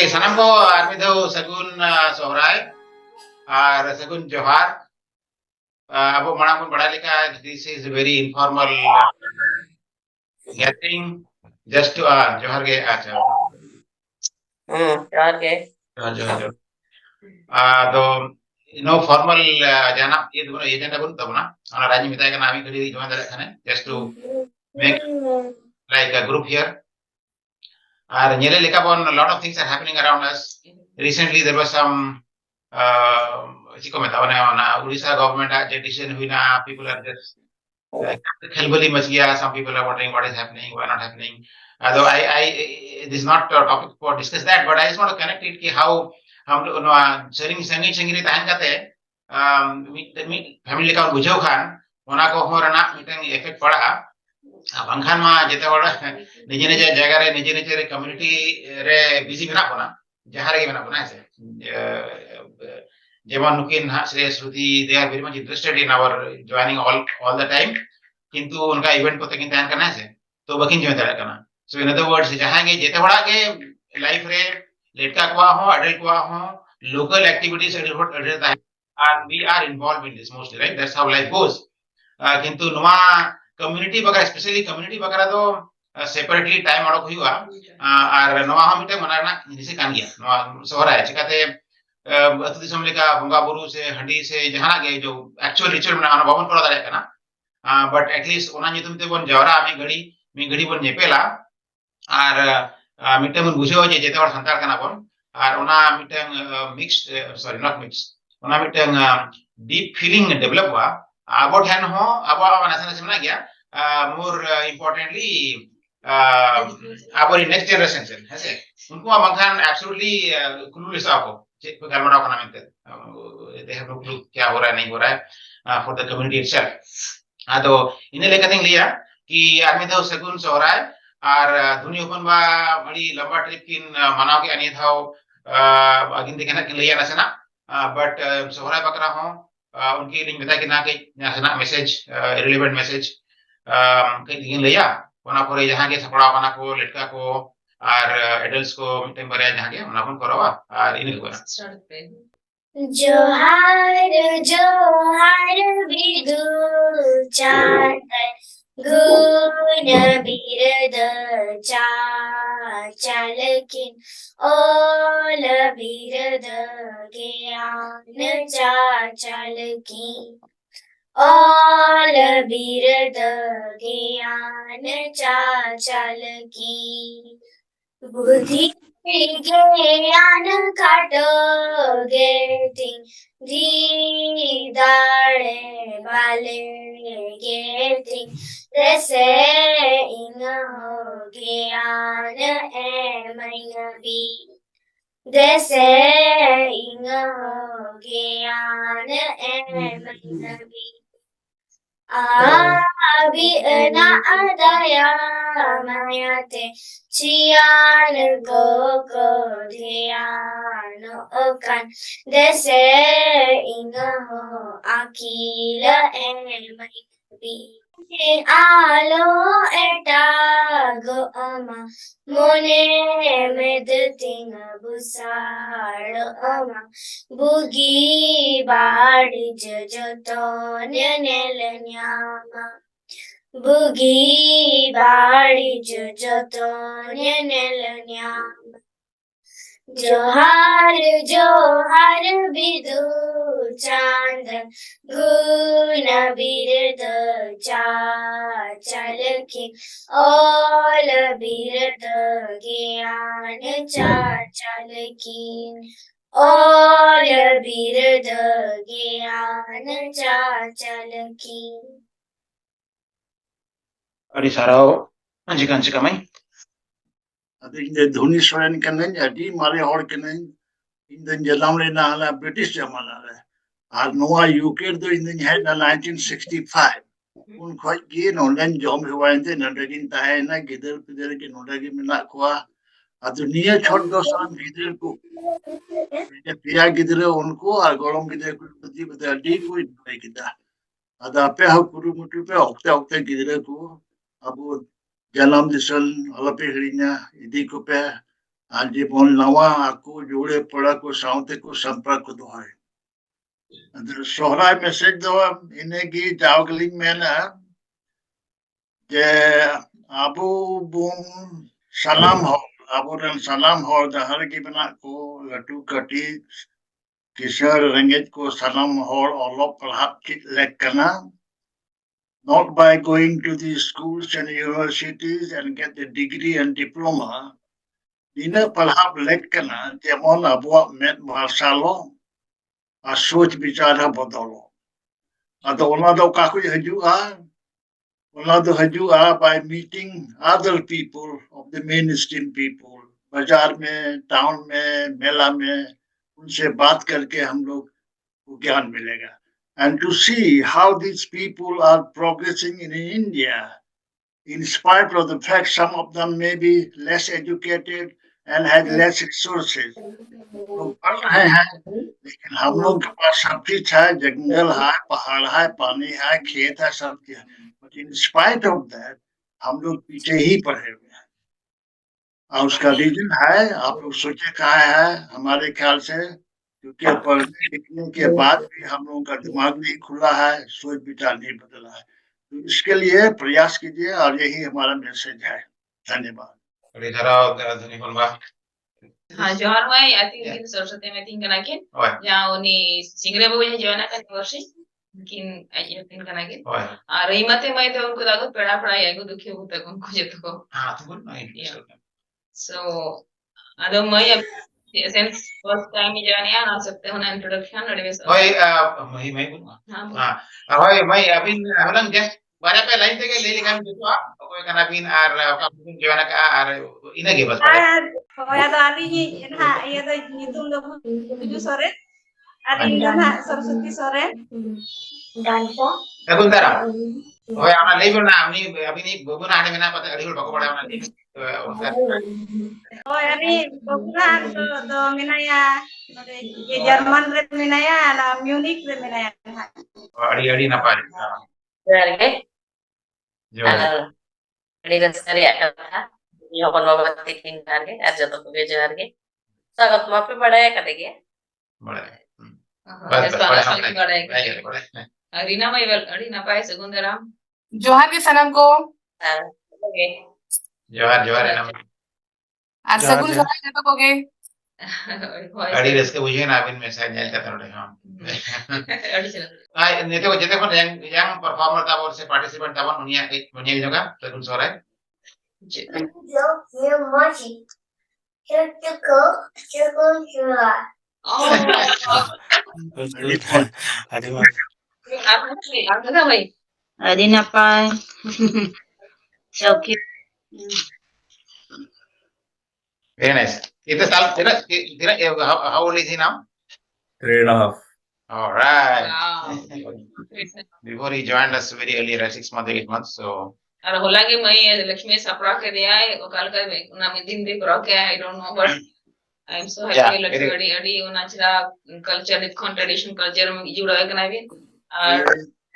sanam ko armi do sagun sohrai ar sagun johar. Abo mana pun badai leka this is a very informal gathering just to johar ke acha. johar ke. Johar. Do no formal jana ये दोनों agenda pun तब ना ana rajni mitai kana ami kadi join dare khane just to make like a group here. And a lot of things are happening around us. Recently, there was some Odisha government decision. People are just some people are wondering what is happening, why not happening. Although this is not a topic for discuss that, but I just want to connect it how sharing संगी tahan kate family ka bujau khan ona ko horana mitang effect pada. Bangkhan ma jete hora nije nije jaga re nije nije community re busy mena bona jahar ge mena bona se jeman nukin ha Shrey Shruti they are very much interested in our joining all the time kintu unka event ko takin tahan kana se to bakin join dara kana so in other words jahan ge jete hora ge life re letka kwa ho adult kwa ho local activities adult and we are involved in this mostly, right? That's how life goes. Kintu numa community bagara especially community bagara do separately time odok huyuga ar noa ha mite manana jinise kan gya noa sohrai chikate atu disam leka bonga buru se handi se jahana ge jo actual ritual mana babon kora dare kana but at least ona nyutum te bon jawra ami gadi bon nyepela ar mite mon bujho je jete hor santal kana bon ar ona mite mixed sorry not mixed ona mite deep feeling develop wa about hand ho abo nasa nasa mana gya more importantly our next generation has it unko bangkhan absolutely clueless ako che ko galmara kana mente they have no clue kya ho raha nahi ho raha for the community itself ado ine lekating liya ki armi do sagun sohrai ar duni open ba badi lamba trip kin manaw ke ani thao agin dekena kin liya nasana but sohrai bakra ho उनकी link बता के ना के ना message relevant message के दिन लिया कोना करे जहां के सपड़ा कोना को लटका को और एडल्ट्स को मीटिंग बरे जहां के उना अपन करवा और इन को जोहार जोहार बिदु चांद गुण बिरद चालकिन ओल बिरद ज्ञान चालकिन ओल बिरद ज्ञान चालकिन बुद्धि ज्ञान काटोगे दाड़े वाले गे जैसे इन हो ज्ञान ए मैनवी जैसे इन हो ज्ञान ए मैनवी Abi na adaya mayate chian go dhiano okan dese ingaho akila emabi alo eta go ama mone medting busalo ama bugi badi joton nelnyama bugi badi joton nelnyama जोहार जोहार बिदु चांद गुण बिरद चालकी ओल बिरद ज्ञान चालकी ओल बिरद ज्ञान चालकी अरे साराओ अंजिका mai I think the Dhoni Soren Kanan, Adi Mari Horkanan, in the Jalamina, British Jamala. আর নোয়া ইউকের তো in head 1965 un khoi gi non len jom huain te nandagin tae na gider pider ke nodagi mina kwa adunia chhod do san gider ko ye pia gider unko ar golom gider ko pati bada di ko dai gida ada pe ha kuru mutu pe okte gider ko abu jalam disan ala pe hrinya idi ko pe ᱟᱨ ᱡᱮᱢᱚᱱ ᱱᱟᱣᱟ ᱟᱠᱚ ᱡᱩᱲᱮ ᱯᱮᱲᱟ ᱠᱚ ᱥᱟᱶᱛᱮ ᱠᱚ ᱥᱚᱢᱯᱚᱨᱠ ᱫᱚᱦᱚᱭ ᱟᱫᱚ ᱥᱚᱦᱨᱟᱭ message ᱫᱚ ᱤᱱᱟᱹᱜᱮ ᱡᱟᱣ ᱜᱮᱞᱤᱧ ᱢᱮᱱᱟ ᱡᱮ ᱟᱵᱚ ᱵᱚᱱ ᱥᱟᱱᱟᱢ ᱦᱚᱲ ᱟᱵᱚᱨᱮᱱ ᱥᱟᱱᱟᱢ ᱦᱚᱲ ᱡᱟᱦᱟᱸ ᱨᱮᱜᱮ ᱢᱮᱱᱟᱜ ᱠᱚ ᱞᱟᱹᱴᱩ ᱠᱟᱹᱴᱤᱡ ᱠᱤᱥᱟᱹᱬ ᱨᱮᱸᱜᱮᱡ ᱠᱚ ᱥᱟᱱᱟᱢ ᱦᱚᱲ ᱚᱞᱚᱜ ᱯᱟᱲᱦᱟᱜ ᱪᱮᱫ ᱞᱮᱠ ᱠᱟᱱᱟ not by going to the schools and universities and get the degree and diploma ᱤᱱᱟᱹ ᱯᱟᱲᱦᱟᱜ ᱞᱮᱠ ᱠᱟᱱᱟ ᱡᱮᱢᱚᱱ ᱟᱵᱚᱣᱟᱜ ᱢᱮᱫ ᱢᱟᱨᱥᱟᱞᱚᱜ ᱟᱨ ᱥᱳᱪ ᱵᱤᱪᱟᱨ ᱦᱚᱸ ᱵᱚᱫᱚᱞᱚᱜ ᱟᱫᱚ ᱚᱱᱟ ᱫᱚ ᱚᱠᱟ ᱠᱷᱚᱡ ᱦᱤᱡᱩᱜᱼᱟ ᱚᱱᱟ ᱫᱚ ᱦᱤᱡᱩᱜᱼᱟ by meeting other people of the mainstream people बाजार में टाउन में मेला में उनसे बात करके हम लोग को ज्ञान मिलेगा and to see how these people are progressing in India in spite of the fact some of them may be less educated and had less resources लोग पढ़ रहे हैं लेकिन हम लोग के पास सब चीज है जंगल है पहाड़ है पानी है खेत है सब चीज है but in spite of that हम लोग पीछे ही पड़े हुए हैं और उसका रीजन है आप लोग सोचे कहा है हमारे ख्याल से क्योंकि पढ़ने लिखने के बाद भी हम लोगों का दिमाग नहीं खुला है सोच विचार नहीं बदला है तो इसके लिए प्रयास कीजिए और यही हमारा मैसेज है धन्यवाद अरे धराओ धन्यवाद बा हाँ जोहार भाई आई थिंक इन सरस्वती में थिंक कना के ओए जहाँ उन्हीं सिंगरे बाबू ने जोना का वर्षी किन आई थिंक कना के ओए रही मते मैं तो उनको दागो पड़ा पड़ा या को दुखी होता को उनको जे तो हाँ तो बोल नहीं सो अदो मैं since first time join या ना सकते हो ना introduction रेडी ओए मैं बोलूँगा हाँ हाँ ओए मैं अभी हलंग जस्ट बारे पे लाइन तक ले लिखा मैं तो ओए कना बिन आर कापुन केवाना का आर इना के बस बारे Hoy ada ali na iya do nyutum do tuju sore ari na Saraswati sore এখন দাঁড়া ওই আমরা লেইব না আপনি আপনি ববু না আনে না পাতে আড়ি হল বাকো পড়া আমরা লেইব hoy ari bagulan do minaya node ye Jerman re minaya na Munich re minaya আড়ি আড়ি না পারে जोहार के জোয়ার अड़ी रस्ता रे आता यो अपन बाबा तीन जोहार के आज जतो के जोहार के स्वागत मां पे बड़ा है करेंगे बड़ा बस बड़ा बड़ा है रीना भाई अड़ी ना पाए सगुंदराम जोहार के सनम को ओके জোয়ার জোয়ার না আর सगुन जोहार जतो को के আড়ি রেসকে বুঝিয়ে না আবিন মেসেজ নেলতা তরডে হ্যাঁ अड़ी चलो আই নেতে को যেতে কোন ইয়াং পারফর্মার তা বলছে পার্টিসিপেন্ট তা উনিয়া উনিয়া জগা তখন সরাই You magic. आपका भाई Adi napai. So cute. Very nice. Ito sal, tira, how old is he now? 3.5. All right. wow Before he joined us very early, right? 6 months, 8 months. So, और होला के मैं लक्ष्मी सपरा के दिया है और कल का ना मैं दिन दे करो क्या I don't know but I am so Yeah, happy Lakshmi अड़ी अड़ी उनाचरा कल्चर इकोन ट्रेडिशन कल्चर में जुड़ा है कना भी और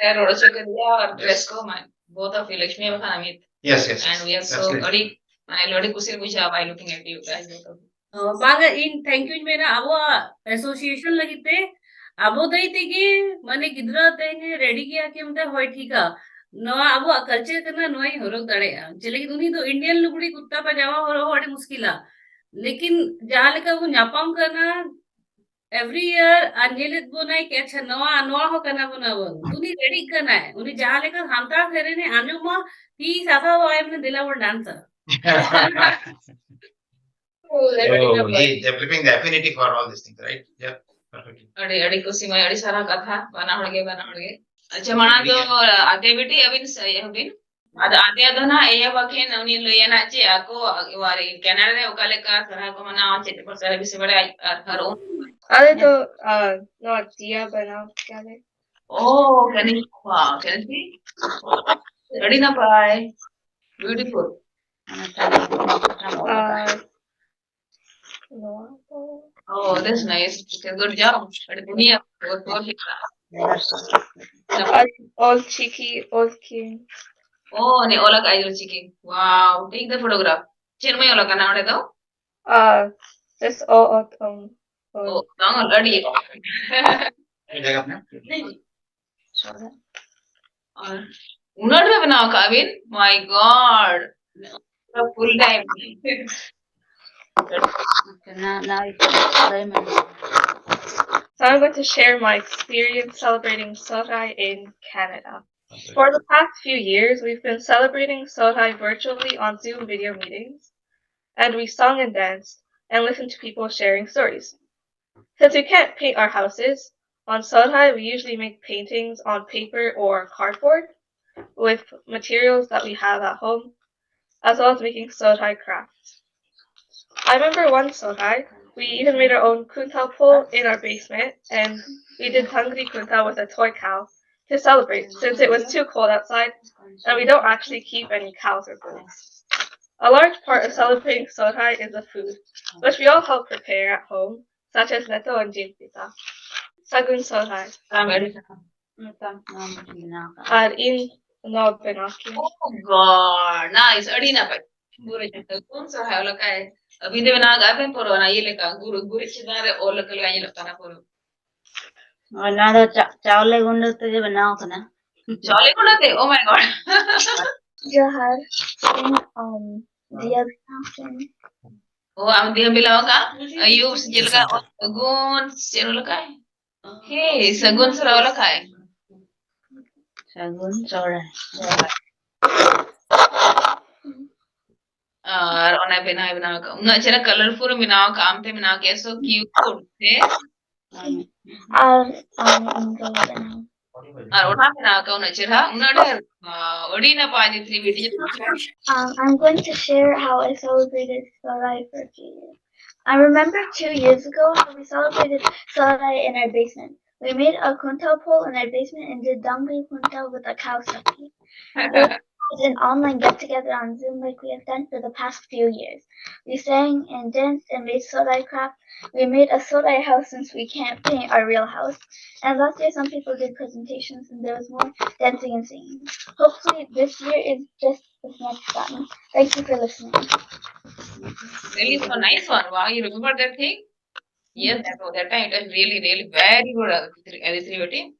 खैर और से कर दिया और ड्रेस को मैं both of you लक्ष्मी बखान Amit yes, yes. and we are so Absolutely. अड़ी मैं लड़ी कुछ पूछा by looking at you guys both of you. baga in thank you mena abo association lagite abo dai tege mane gidra tege ready kiya ki mte hoy thika नवा अब culture करना नवा ही हरोक दड़े लेकिन उन्हीं तो इंडियन लुगड़ी कुत्ता पजामा हो बड़ी मुश्किल लेकिन जहाँ लेकर वो न्यापाम करना एवरी ईयर अंजेलित बोना कि अच्छा नवा नवा हो करना बोना वो उन्हीं रेडी करना है उन्हीं जहाँ लेकर हांता करे ने आने माँ ती साथा वाय में दिला वो dancer Oh, they're preparing the affinity for all these things, right? Yeah, perfectly. अड़ी अड़ी कुछ मैं अड़ी सारा कथा बना होड़गे अच्छा माना तो आते बेटी अबिन सही अबिन आते अदना एया बाकी नवनी लोयना चे आको वारी कनाडा रे ओकाले का तरह को मना चेते पर सारे विषय बड़े हरो अरे तो नॉट दिया बनाओ क्या है ओ कनी वाह कैसी अड़ी ना पाए beautiful oh that's nice good job अड़ी दुनिया बहुत all cheeky all cute oh ne ola ka ayul chiki wow take the photograph चिन्मय ओला का नाम तो This all Oh, dong already. जगह अपने और उन्नत में बनाओ काबिन my god full time So I'm going to share my experience celebrating Sohrai in Canada. For the past few years, we've been celebrating Sohrai virtually on Zoom video meetings, and we sung and danced and listened to people sharing stories. Since we can't paint our houses, on Sohrai we usually make paintings on paper or cardboard with materials that we have at home, as well as making Sohrai crafts. I remember one Sohrai, we even made our own kuntal pole in our basement, and we did hungry kuntal with a toy cow to celebrate, since it was too cold outside, and we don't actually keep any cows or bulls. A large part of celebrating Sohrai is the food, which we all help prepare at home, such as neto and jilpita. Sagun Sohrai. Ar in no benaki. oh god nice adina pa guru jata कौन सा है वाला का है अभी दे बना गा पे पर ना ये लेका गुरु गुरु चिदारे और लकल का ये लगता ना पर ना तो चावले गुंडे तो जो बनाओ ना चले को ना थे oh my god Johar in the other mountain. oh am dia bilang ka ayub sejel ka gun sejel laka है hey sagun sura वाला का है सागुन सोहराय और उन्हें बनाओ का उन्हें चला कलरफुल बनाओ काम थे बनाओ के so cute थे और उन्हें बनाओ का उन्हें चला उन्हें डर ओडी ना पाजी three video I'm going to share how I celebrated Sohrai for a few years. I remember 2 years ago how we celebrated Sohrai in our basement. We made a kuntal pole in our basement and did dangri kuntal with a cow sucky. We did an online get-together on Zoom like we have done for the past few years. We sang and danced and made Sohrai craft. We made a Sohrai house since we can't paint our real house. And last year some people did presentations and there was more dancing and singing. Hopefully this year is just as much fun. Thank you for listening. really so nice one wow you remember that thing yes that time it was really very good Aditri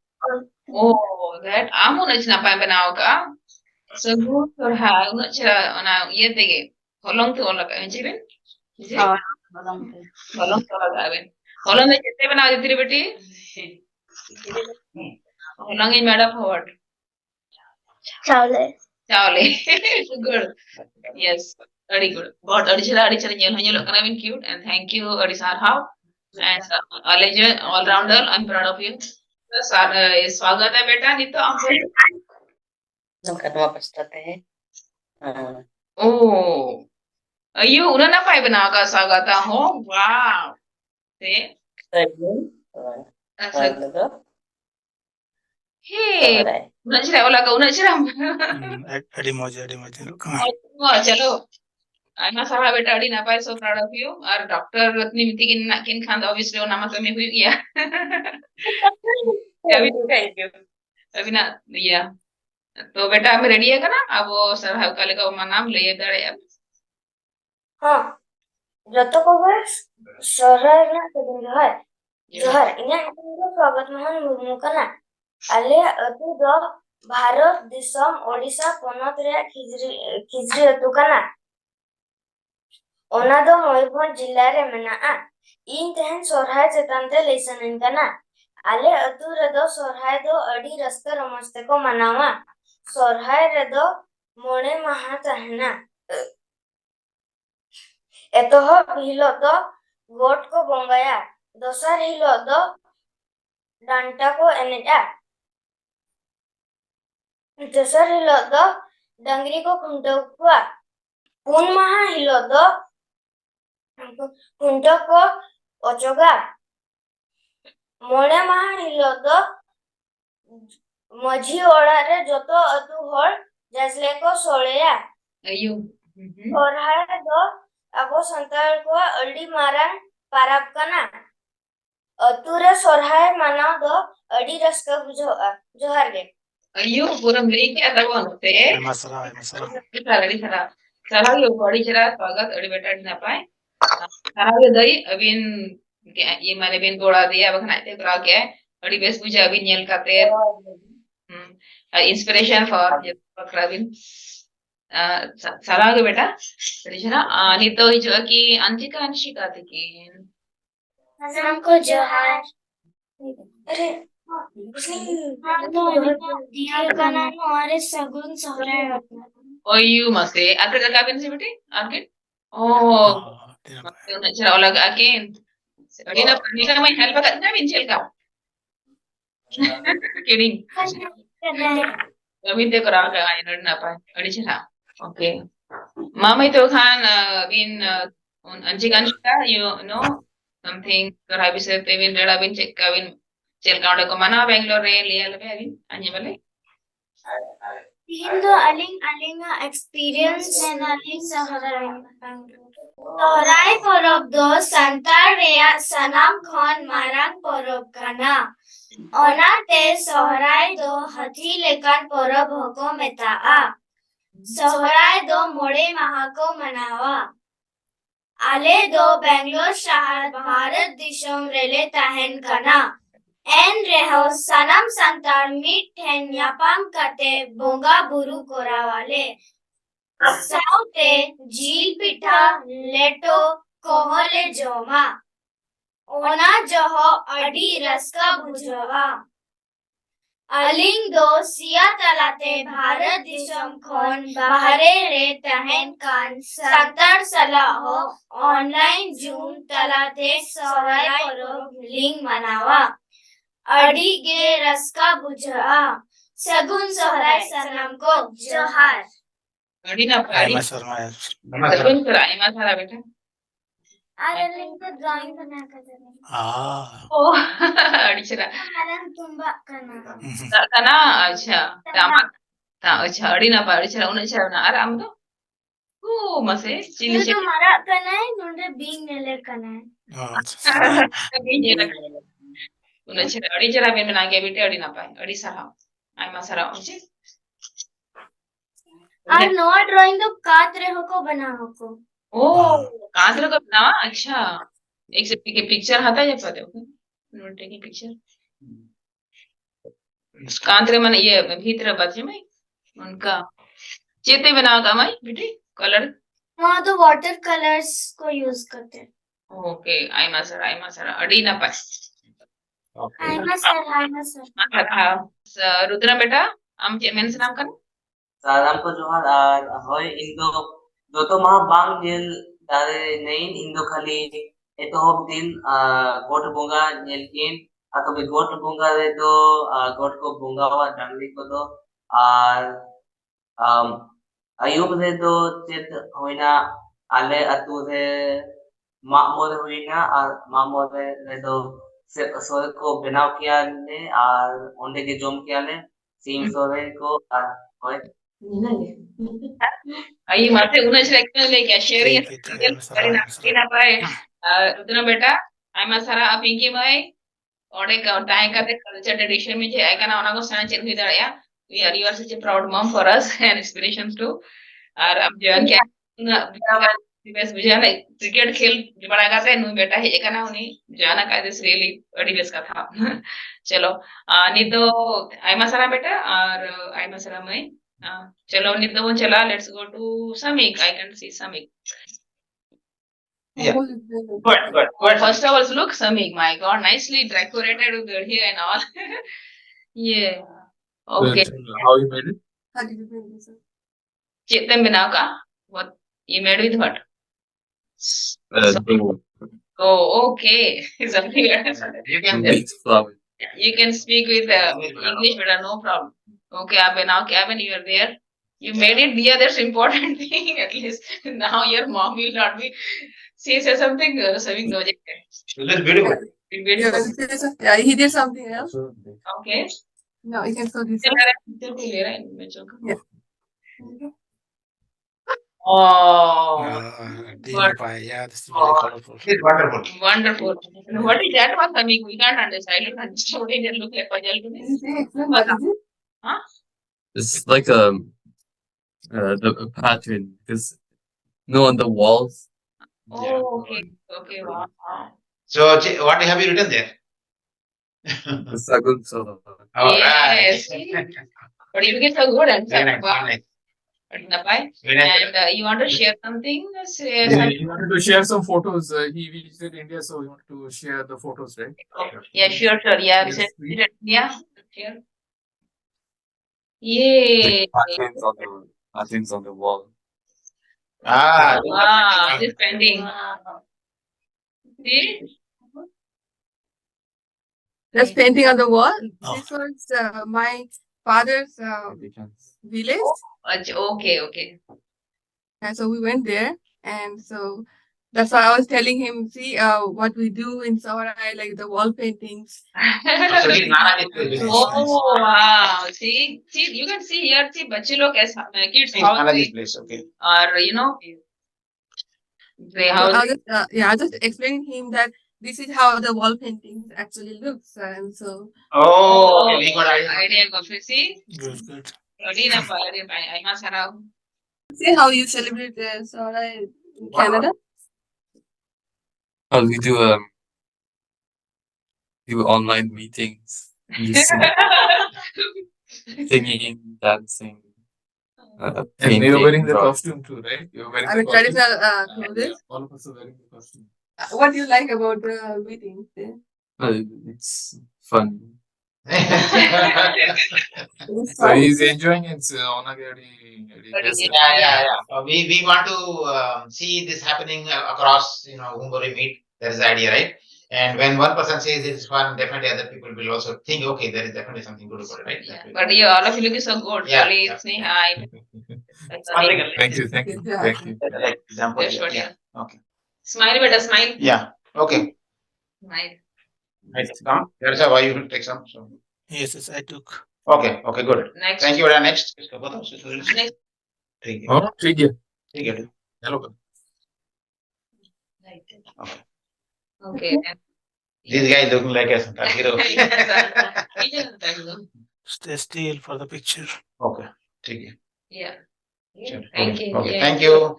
oh that amu na pa बनाओ का sagun surha una chira ona ye dege holong to ola ka jiben holong to ola gaben holong में कितने बनाओ Aditri बेटी holong in made up of what Chawle. chawle good yes very good but adi chira nyel kana been cute and thank you Adisar how and all rounder I'm proud of you स्वागत है बेटा नहीं तो आप करवा पछताते हैं oh ayo una na pa bana ka स्वागत हो wow से hey una chira wala ka una chira Adi moja चलो I'm Sohrai बेटा अड़ी ना पाए so proud of you और डॉक्टर रत्नी मिति किन खान obviously वो नाम समय हुई गया अभी ना या तो बेटा हम रेडी है ना अब वो Sohrai का लेगा वो नाम ले दड़े अब हाँ जतो को बस Sohrai ना तो जोहर जोहर इन्हें हमको स्वागत मोहन मुर्मू कना आले अतु दो भारत दिसम ओडिशा पोनत रे खिजरी अतु कना ओना दो मयूरभंज जिला रे मेनाआ इन तहन Sohrai चेतन ते लेसनन कना आले अतु रे दो Sohrai दो अडी रस्ते रमस्ते को मनावा Sohrai रे दो मोणे महा तहना एतोहब हिलो दो गोट को बंगाया दोसर हिलो दो डांटा को एनेटा तेसर हिलो दो डंगरी को खुंटकुआ पुन महा हिलो दो खुंटो को ओचोगा मोणे महा हिलो दो मझी ओड़ा रे जोतो अतु होर जसले को सोलेया अयो Sohrai दो अबो संताल को अल्डी मारन पाराब कना अतु रे Sohrai मनाव दो अडी रस्का बुझोआ जोहार गे अयो पूरा मेरी क्या दवा होते masara सारा सारा यो बड़ी जरा स्वागत अड़ी बेटा ना पाए Sarang dai abin ye mane bin goda dia bakhan aite kra ke adi bes buja abin nyel kate inspiration for Pravin. Sarang beta tadi chana nito hijau ki Anjika Anshika tikin. सलाम को जोहार अरे दिया का नाम हमारे सगुन Sohrai Oh you must say akhir jaga abin sih beti akhir. Oh una chara olag akin. Adi na pani ka mai help ka na bin chel ka. Kidding. Abin te kara ka ay na pa adi chara. Okay. Mama itu kan bin Anjika Anshika you know something kara bisa tebin rela bin cek kawin chel ka udah kemana Bangalore liya lebih abin anya balik. Hindu aling alinga experience and aling sohrai sohrai porob do santal reya sanam khon marang porob kana onate sohrai do hathi lekan porob hoko metaa sohrai do mode maha ko manawa ale do Bangalore shahar Bharat dishom rele tahen kana En reho sanam santal mit hen yapam kate bonga buru korawale. Saute jil pitha leto kohole joma. Ona joho adi raska bujava. Aling do SIA talate Bharat disham khon bahare re tahen kan santar salaho online Zoom talate sohrai porob ling manawa. अड़ीगे रस का बुझा सगुन सोहराय सनम को जोहार अड़ी ना आई अड़ी M Sharma सगुन करा इमा थारा बेटा अरे लिंक तो ड्राइंग बना कर दे ओ अड़ी चला कारण तुम्बा करना कना अच्छा तामा ता अच्छा अड़ी ना अड़ी चला उन्हें चला ना आराम दो ओ मसे चिली तो हमारा करना है नोंडे बींग नेले करना है उन्हें चला अड़ी चला बिन बना के बेटे अड़ी ना पाए अड़ी सरा आई मा सरा उनसे और नोआ ड्राइंग तो कात रहो को बना हो को ओ कांदर का बनावा अच्छा एक से पिक्चर आता है पता है नोट टेकिंग पिक्चर कांतरे मन ये भीतर बच्चे में उनका चेते बनाओ का मैं बेटी कलर वहाँ तो वाटर कलर्स को यूज करते हैं ओके आई मसरा अड़ी ना पास आई मसर रुद्र बेटा हम चेमेन से नाम कर साराम को जोहार আর হয় ইন্দো যত মাহ বাং জেল দারে নেইন ইন্দো খালি এতহব দিন গোট বঙ্গা নেলকিন আতবে গোট বঙ্গা রে তো গোট को বঙ্গাवा ডাংলি को तो আর আয়ুব রে তো চেত হইনা আলে আতু রে মামোর হইনা আর মামোর রে তো सोरे को बनाव किया ने और ओंडे के जोम किया ने सीम सोरे को और आई माते उन्हें सिलेक्ट ले क्या शेयरिंग करना पाए रुद्र बेटा आई मसरा आप इनके में ओडे का टाइम का कल्चर ट्रेडिशन में जे आई का ना उनको सना चेंज हुई दड़या we are you are such a proud mom for us and inspirations too और अब जो क्या बस मुझे ना क्रिकेट खेल बड़ा करते हैं नु बेटा है एक ना उन्हीं जाना का दिस रियली बड़ी बेस का था चलो नहीं तो आई मसरा बेटा और आई मसरा में चलो नहीं तो वो चला let's go to Samik I can see Samik Yeah. Good. First of all look Samik my god nicely decorated with the hair and all yeah okay How you made it? Chetan Binaka what you made with what oh okay something you can speak with English but no problem okay now Kevin you are there you made it Dia that's important thing at least now your mom will not be say something saving logic That's beautiful. Yeah, he did something else. okay No, you can still do yeah. Oh, yeah, this is very colorful. It's wonderful. Wonderful. What is that one coming? We can't understand. I don't understand what it look like puzzle to me. Huh? It's like the pattern because on the walls Oh, okay. Okay, wow. So, what have you written there? Sagun Sohrai. All right. Yes. But you get a good answer. Very nice, Wow. very nice. Napai. Very nice. And you want to share something? Share Yeah, something? he wanted to share some photos. He visited India, so he wanted to share the photos, right? Yeah, sure. Yeah, Yes, recently visited India. Sure. The Yay. cartoons on the wall. Ah, Wow, this painting. See? That's painting on the wall. Oh. This was my father's village. Okay, okay. And so we went there. And so that's why I was telling him, see what we do in Sohrai, like the wall paintings. So he's Nanaji's place. Oh, wow. See, you can see here, see, bachi log kaisa, kids He's how Nanaji's they, place, okay. or they So how I they, was just explaining him that this is how the wall paintings actually looks. And so Oh, okay, he got idea. idea of see. Good, good. I must have. see how you celebrate Sohrai in Canada. Oh, we do online meetings. Just singing, dancing. And Painting, you're wearing the drawing. costume too, right? You're wearing I the mean, costume. traditional Yeah, clothes. all of us are wearing the costume. What do you like about the meetings there? It's fun. It's So fun. he's enjoying it. Best. Yeah. We want to see this happening across, whomver we meet. That is the idea, right? And when one person says it is fun, definitely other people will also think, okay, there is definitely something good about it, right? Yeah. But you all of you look so good. Yeah. Really, Sneha. Thank you, thank you, thank you. Like example. That's what, Yeah. Okay. Smile, beta, smile. Yeah. Okay. Smile. Right. Come. That's why you will take some. So. Yes, I took. Okay. Good. Next. Thank you. Next. Next. Thank you. Oh, ठीक है. Thank you. Hello. Okay. Okay. This guy is looking like a Santal hero. Stay still for the picture. Okay. Thank you. Yeah. Sure. Thank you. Okay. Yeah. Thank you.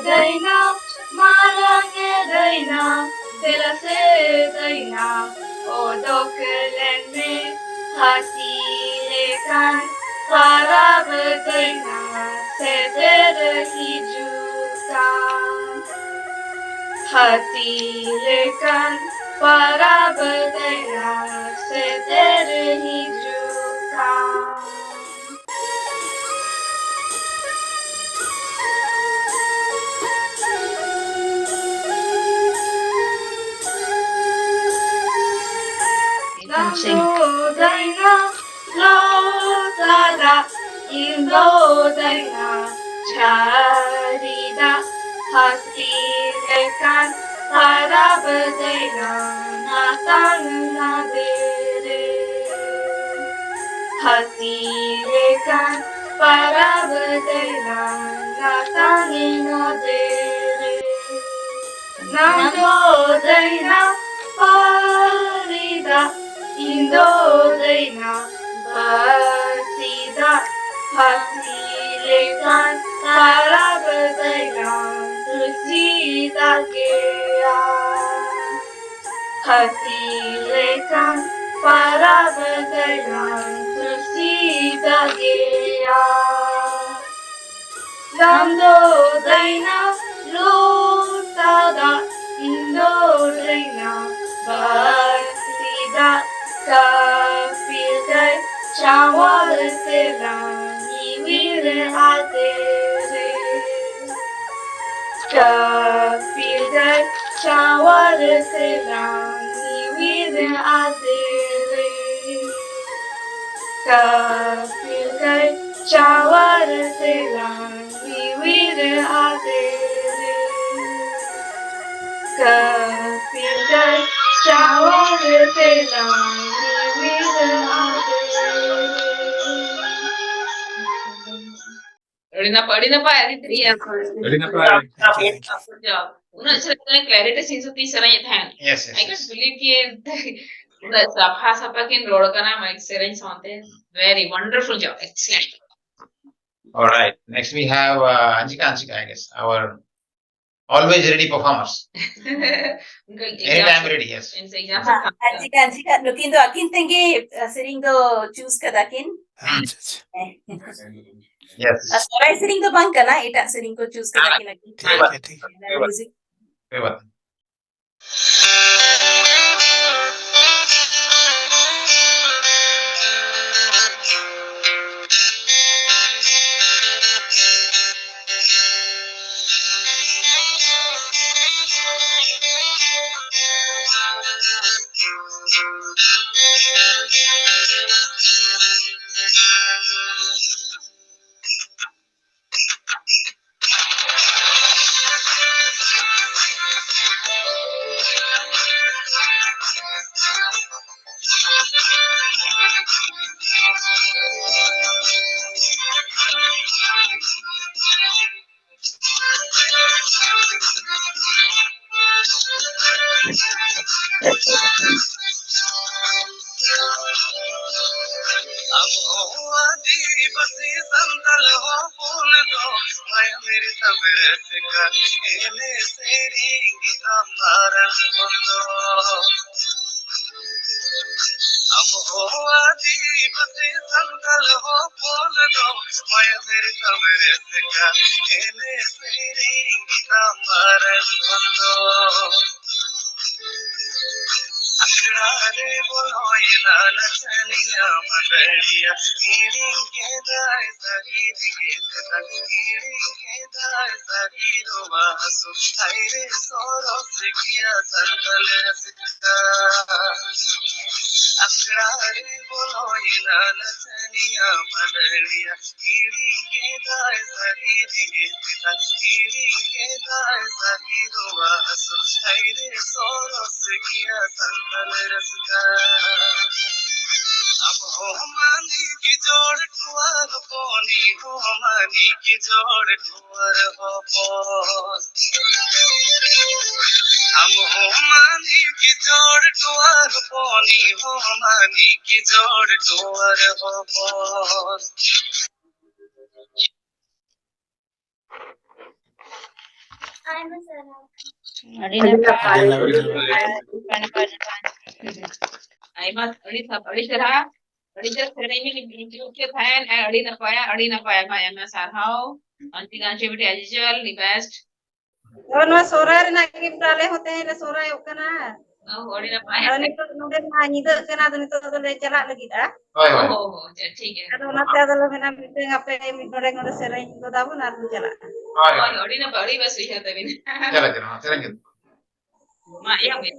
Daina, malange daina, delase daina, o dokelene, hati lekan, parab daina, seder hijukan. Hati lekan, parab daina, seder hijukan. Indo daina, lo tada, Indo daina, charida, hati lekan, harab daina, natang nadere. Hati lekan, parab daina, natang nadere. Nando daina, parida, Indo daina, batida, hati lekan, tarab daina, tusida gea. Hati lekan, parab daina, tusida gea. Nando daina, lutada, Indo daina, batida, kapilgai, chawal telani vire adere. Kapilgai, chawal telani vire adere. Kapilgai, chawal telani vire adere. Kapilgai, Chawal Pelani Padi na pa, ari triya. Good job. Una cerita clarity sin suti serai than. Yes, I yes, can't yes. believe कि the sabha kin road kana mic serai sonte. Very wonderful job. Excellent. All right. Next we have Anshika, I guess. Our always ready performers. उनका Anytime ready, yes. इनसे exam से Anjika, nukin do akin tenge sering do choose kadakin. Yes. Sohrai sering do bang kana, eta sering ko choose kadakin akin. Music. कोई बात नहीं. आई बात अड़ी तरह सेरेनी में include के फैन अड़ी ना पाया भाई मैं सारहाओ अंतिम activity as usual the best और ना सोहराय ना गिफ्ट डाले होते हैं ले सोहराय ओकना अड़ी ना पाया और नितो नोडे ना निदो कना तो नितो तो ले चला लगी दा हो ठीक है तो ना ते दलो मेना मीटिंग आपे नोडे सेरेन को दाबो ना तू चला अड़ी ना बड़ी बस विषय तभी चला चला चलेंगे. मां या में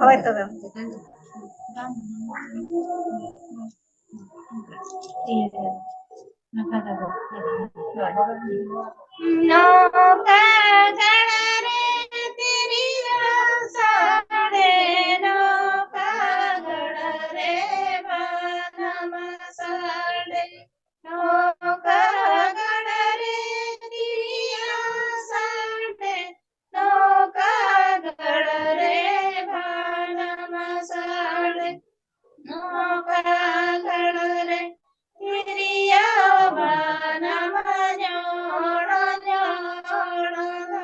होय तो No kagadare teri asare no kagadare vanamasare no kagadare teri asare no kagadare vanamasare no kagadare Tiriya vanamanyoda nyoda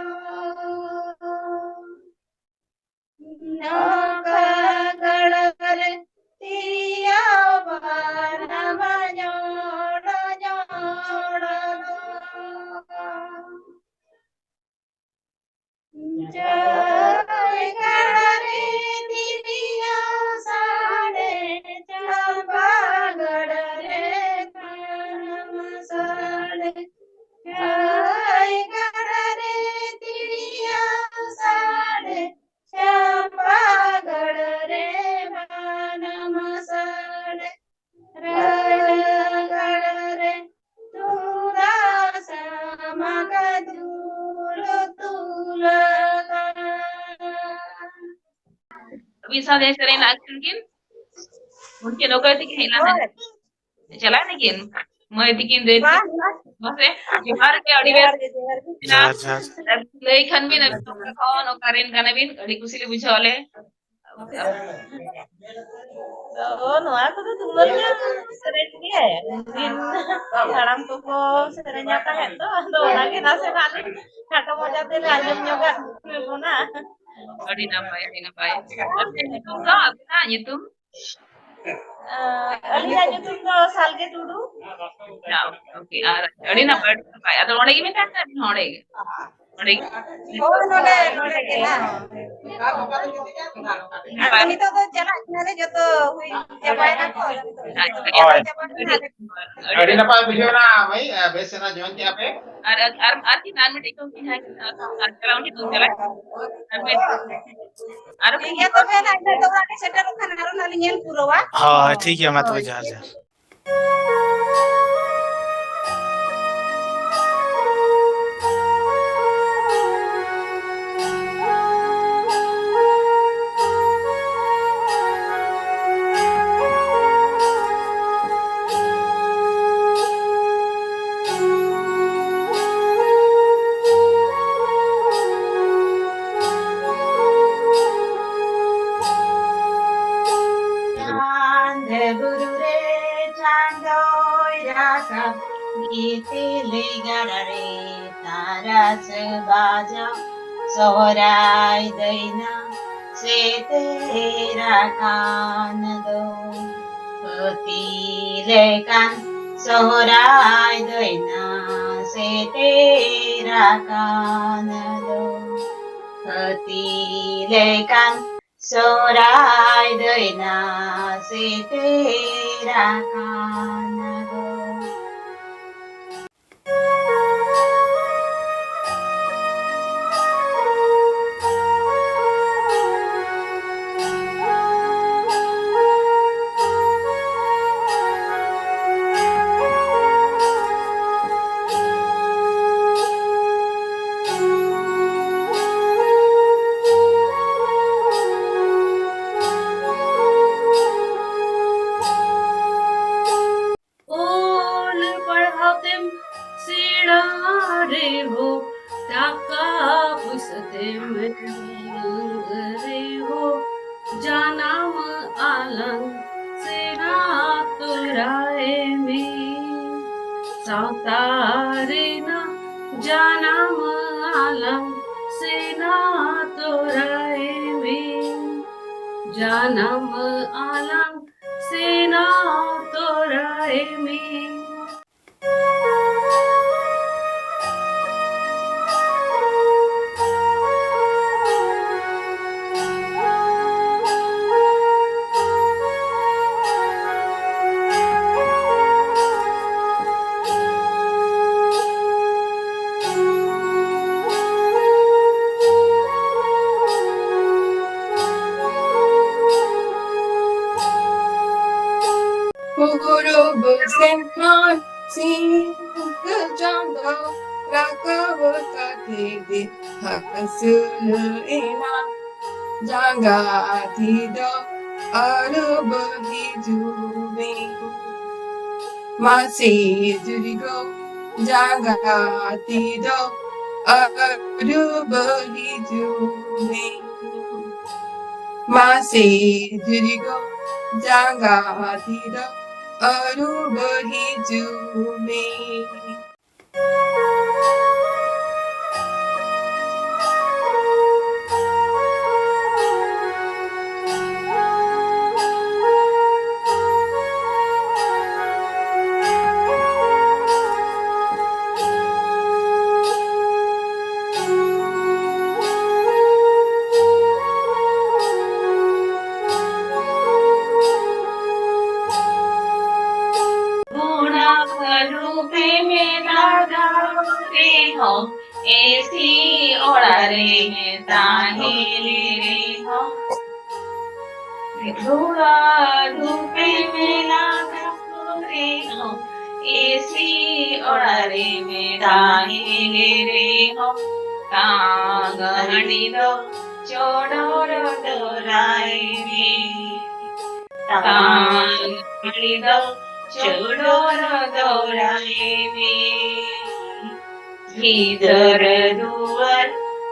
अभी साथ ऐसे रहना लेकिन उनके नौकर थी कि चला लेकिन मैं लेकिन दे बस जोहार के अड़ी लई खान बिन कौन ओकारेन काना बिन अड़ी कुसिले बुझाले नोआ को तो तुमल ना सेरेन के दिन हाराम को सेरेन आता है तो ओना के ना से नाले खाटा मजा ते आजम ᱧᱚᱜᱟ बोना अड़ी ना पाए अपने तुम का अपना ये तुम अलिया nyutum do salge tudu ना ओके अड़ी ना पाए अदो ओडे में था ओडे ओडे ओ नोडे नोडे के ना अनि तो चला किनारे जतो हुई जबाय ना को अड़ी ना पाए बुझो ना भाई बेस ना जॉइन किया पे और की नाम में टेको की है अराउंड तुम चला में और ठीक है तो मैं ना इधर तो आके सेटर खाना आरो ना लियन पुरोवा हाँ ठीक है मत बजा जा सोहराय दैना से तेरा कान दो लेकान सोहराय दैना से तेरा कान दो लेकान सोहराय दैना से तेरा कान दो जानम आलम सेना तुराए में सातारे ना जानम आलम सेना तुराए में जानम आलम सेना तुराए में Masih jurigo jaga tidak ada berhijau masih jurigo jaga tidak ada berhijau ऐसी ओड़ारे में ताहेले रे हो धूड़ा धूपे में लागा रे हो ऐसी ओड़ारे में ताहेले रे हो कांगड़ी दो चोड़ो डोर सोहराय में तांगड़ी दो चोडोर दोराय में भीतर दुवर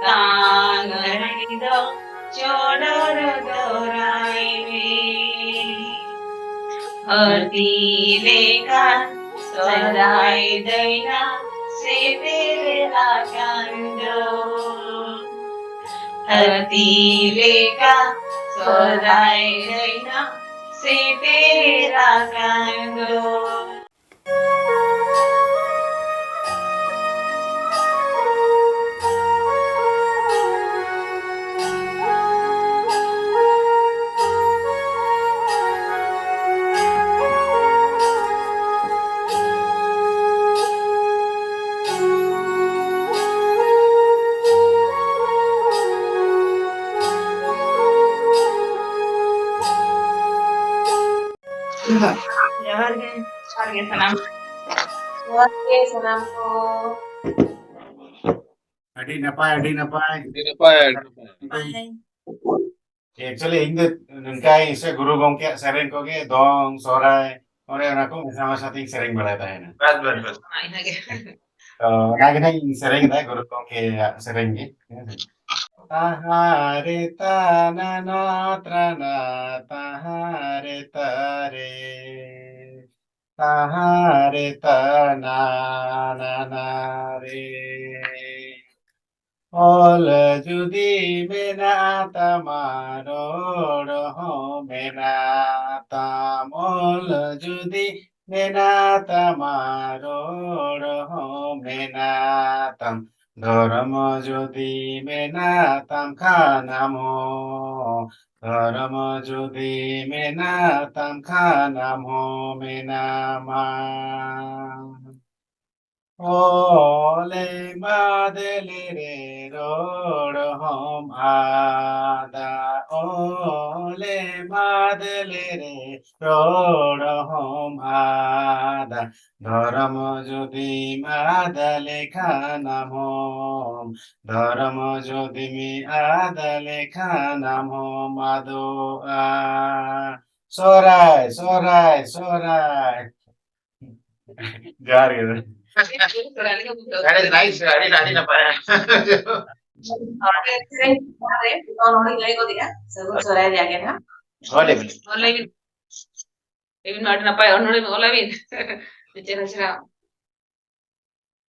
तांगड़ी दो चोडोर दोराय में हती लेखा सोहराय दैना से तेरा कांदो हती लेखा सोहराय दैना से तेरा कांदो जोहार गे सनम को Adi napai. Actually, ᱤᱧ ᱫᱚ ᱱᱚᱝᱠᱟᱭ ᱥᱮ ᱜᱩᱨᱩ ᱜᱚᱝᱠᱮᱭᱟᱜ ᱥᱮᱨᱮᱧ ᱠᱚᱜᱮ ᱫᱚᱝ ᱥᱚᱦᱨᱟᱭ ᱚᱱᱮ ᱚᱱᱟ ᱠᱚ ᱢᱮᱥᱟ ᱢᱮᱥᱟ ᱛᱤᱧ ᱥᱮᱨᱮᱧ ᱵᱟᱲᱟᱭ ᱛᱟᱦᱮᱱᱟ ᱛᱚ ᱚᱱᱟᱜᱮ ᱱᱟᱜ ᱤᱧ ᱥᱮᱨᱮᱧ ᱮᱫᱟ ᱜᱩᱨᱩ ᱜᱚᱝᱠᱮᱭᱟᱜ ᱥᱮᱨᱮᱧ ᱜᱮ ताहारे ताना त्राना ताहारे तारे ताहारे तना ना रे ओल जुदी मेना तमारोड़ हो मेना ताम ओल जुदी मेना तमारोड़ हो मेना तम धर्म जुदी मेना तम खानामो धर्म जुदी मेना तम खानामो मेना मा Ole madelere rod hom ada ole madelere rod hom ada ধর্ম যদি আদালে খানাম হোম ধর্ম যদি মি আদালে খানাম হোম আদো আ Sohrai Got it. That is nice. I didn't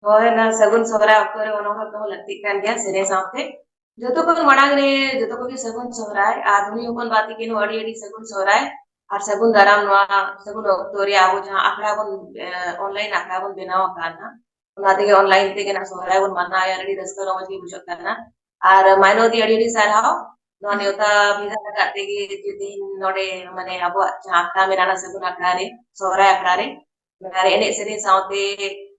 होय ना सगुन सोहराय ऑक्टो रे ओनो को लगती कान गया सेरे साथे जतो को मणांग रे जतो को सगुन सोहराय आदमी ओपन बाती के अड़ी अड़ी सगुन सोहराय और सगुन दाराम नवा सगुन ऑक्टो रे आबो जहां आखड़ा बन ऑनलाइन आखड़ा बन बनाव काना उना ते ऑनलाइन ते ना सोहराय बन मना या अड़ी रस्ता रो मजी बुझो काना और माइनो दी अड़ी अड़ी साराव नो नेवता भिजा लगाते के दिन नोडे माने आबो जहां आखड़ा में ना सगुन आखड़ा रे सोहराय आखड़ा रे मारे एने सेरे साथे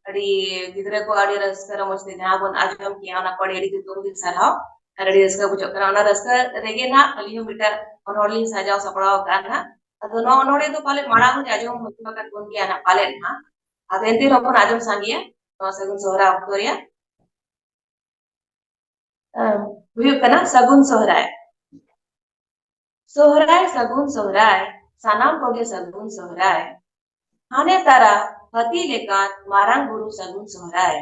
अड़ी गिदरे को अड़ी रस्का रमस्ते जहां बन आजम किया ना पड़े अड़ी तो भी सराव अड़ी रस्का बुझो करा ना रस्का रेगे ना अलियो मिटा अनोरलिंग सजाव सपड़ाव काना अदो नो अनोडे तो पाले माड़ा को आजम मुतमा का कोन किया ना पाले ना अदेंती रोपन आजम सांगिया नो सगुन सोहरा ऑक्टोरिया हुयु कना सगुन सोहराय सोहराय सगुन सोहराय सानाम कोगे सगुन सोहराय हाने तारा हती लेकान मारांग गुरु सगुन सोहराय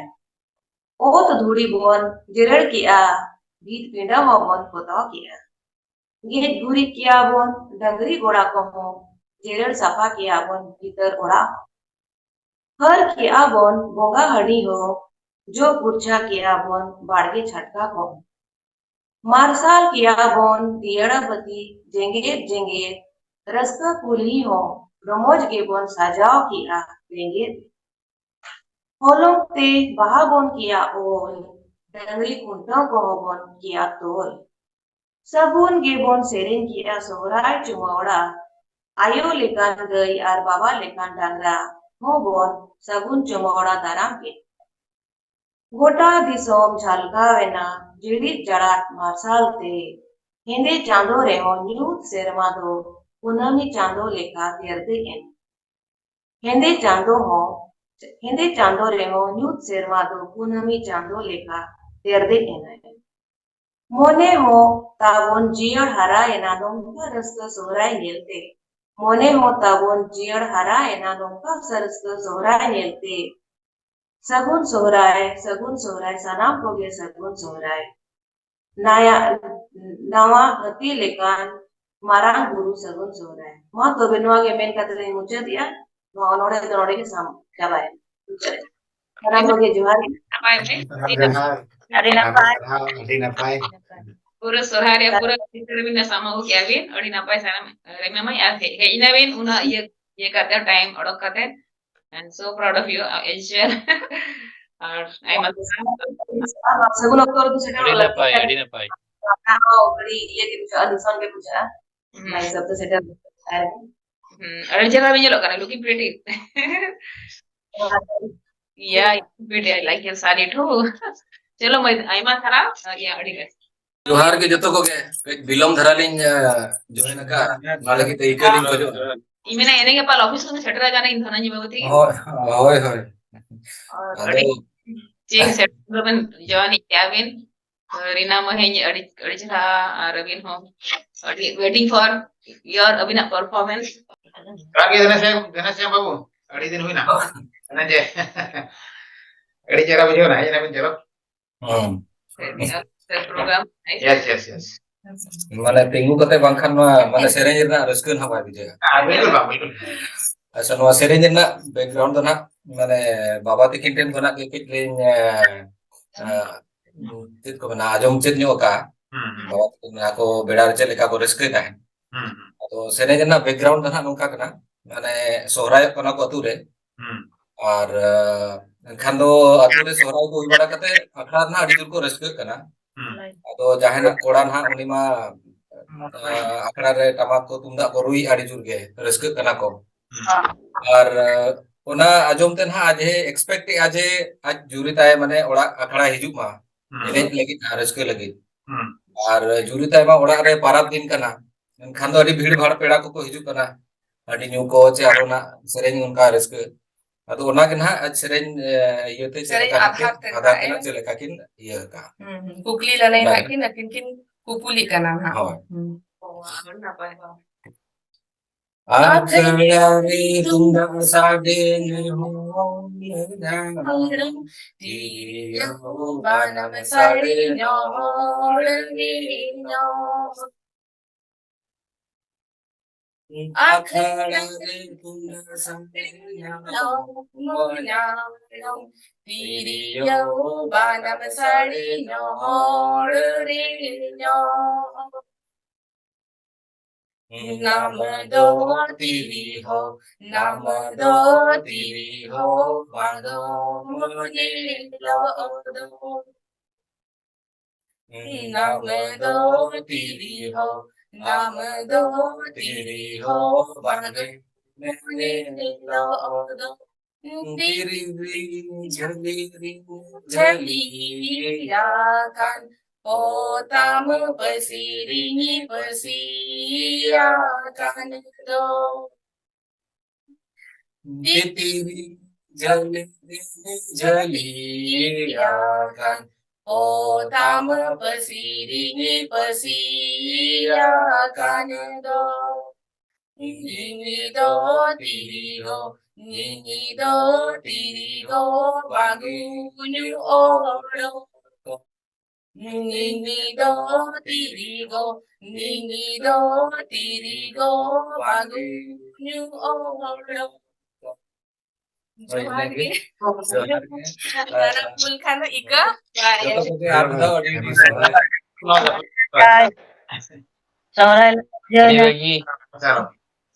ओत धूड़ी बोन जिरड़ किया गीत पिंडा हो बोन पोताव किया गीत गुरी किया बोन डंगरी गोड़ा को हो जिरड़ सफा किया बोन भीतर ओड़ा हर किया बोन बोंगा हड़ी हो जो पुरछा किया बोन बाड़गे छटका को मारसाल किया बोन दियड़ा बती जेंगेत जेंगेत रस्का कुली हो रमोज के बोन सजाव किया जेंगेत होलों ते बहा बोन किया ओल डंगरी कुंटों को बोन किया तोल सबून गे बोन सेरेन किया सोहराय चुमावड़ा आयो लेकान गई और बाबा लेकान डांगरा हो बोन सगुन चुमावड़ा दाराम के गोटा दिसोम झलकावेना जिड़ित जड़ाट मार्साल ते हेंदे चांदो रे हो न्यूत सेरमा दो पुनमी चांदो लेका तेरदे एन हेंदे चांदो रे हो न्यूत सेरमा दो पुनमी चांदो लेका तेरदे N Mone ho tabon jiar hara ena nongka raska Sohrai nyelte. Mone ho tabon jiar hara ena nongka raska Sohrai nyelte. Sagun Sohrai, sanam koge Sagun Sohrai. Naya nawa hati lekan marang guru Sagun Sohrai. Ma tobe noa ge men katre mucha dia. No onore ke sam kabai. Sanam koge johar. Apa ini? Adi napai. Adi napai. Pura Sohrai ya pura kita bina sama ho kya bin adi napai sana remember ya he ina bin una ye kata time odok kata and so proud of you Asia or I must Sagun oktor tu seta Adi wala. napai, adi napai. Kalau beli ye ke puja adusan ke puja. Mai sab tu seta. ada jagah bin jelok kan looking pretty yeah pretty I like your sari too चलो मैं आइमा थारा या अड़ी गए जोहार के जतो को के बिलोम धरालिन जोइन का नाले की तरीके लिन को जो इमेना एने के पाल ऑफिस में सेटरा जाना इन थाना जी बाबूती होय होय अड़ी चेंग सेटरा बन जवानी क्या बिन रीना महेंज अड़ी अड़ी जरा रविन हो अड़ी waiting for your Abhinav performance Lagi ganas ya babu. Adi din huina. Ana je. Adi cara bujau na, ina bin jero. program Yes. माने पेंगु कते बांखान माने सेरेंज रना रस्कन हवा बिजे Betul bang, betul. अच्छा नो सेरेंज रना बैकग्राउंड ना माने बाबा तकिन टेन बना के किट लेन चित को बना आजम चित न्यो का बाबा तकिन को बेड़ा चे लेका को रस्के का है तो सेरेंज रना बैकग्राउंड ना नोका कना माने सोहराय कना को अतुरे और खान दो अतुरे सोहराय को इबड़ा कते अखड़ा ना अडी जुर को रस्के कना तो जहाना कोड़ा ना उनी मा अखड़ा रे टमाक को तुमदा को रुई आड़ी जुर गे रस्क कना को और ओना आजम ते ना आज एक्सपेक्ट आज आज जुरी ताय माने ओड़ा अखड़ा हिजुक मा एनेज लगी रस्क लगी और जुरी ताय मा ओड़ा रे पाराब दिन कना खान दो अडी भीड़ भाड़ पेड़ा को हिजुक कना अडी न्यू को चे आरोना सेरेंज उनका रस्क अतो ओना के ना आज सेरेंज इयते चलेका आधा केना चलेका किन इय का कुकली लने हाकिन किन कुपुली का नाम है आखिरी तुम साडे हो बानम साडे आखिरी तुम साडे बानम साडे नाम दो तेरी हो बादो मुझे लो दो नाम दो तेरी हो बादो मुझे लो दो तेरी Jhaliya kan Otam pasirini pasiakan do Ditiri jaliakan Otam pasirini pasiakan do Nini do tiri ho bagunyu oro Nini do tiri ho bagunyu oro Johar ge full khana ika Sohrai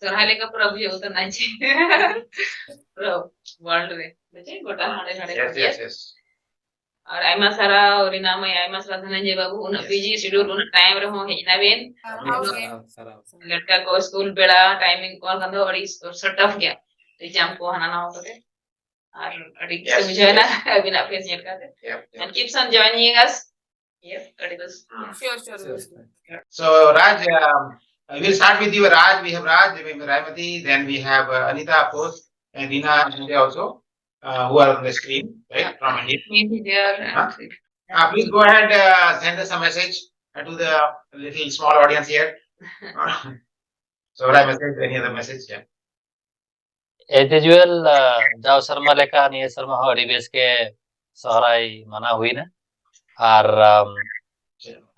Sohrai leka प्रभु होता नहीं चे प्रभु world में बच्चे गोटा हाड़े Yes. और आइमा सारा और इनाम आइमा सारा धनंजय बाबू उन बिजी शेड्यूल उन टाइम रहो है इना बेन लड़का को स्कूल बेड़ा टाइमिंग कॉल कंदो और इस टफ गया एग्जाम को हना ना हो तो और अड़ी से मुझे ना अभी ना फेस नहीं करते and keeps on joining us yes अड़ी बस Sure. So Raj, we'll start with you, Raj. We have Raj, we have Raimati, then we have Anita, of course, and Rina and India also, who are on the screen, right, from India. me भी there Please go ahead, send us a message to the little small audience here. Sohrai message, any other message? Yeah. As usual, जाओ शर्मा लेका निये शर्मा हो rebase के सोहराई मना हुई ना और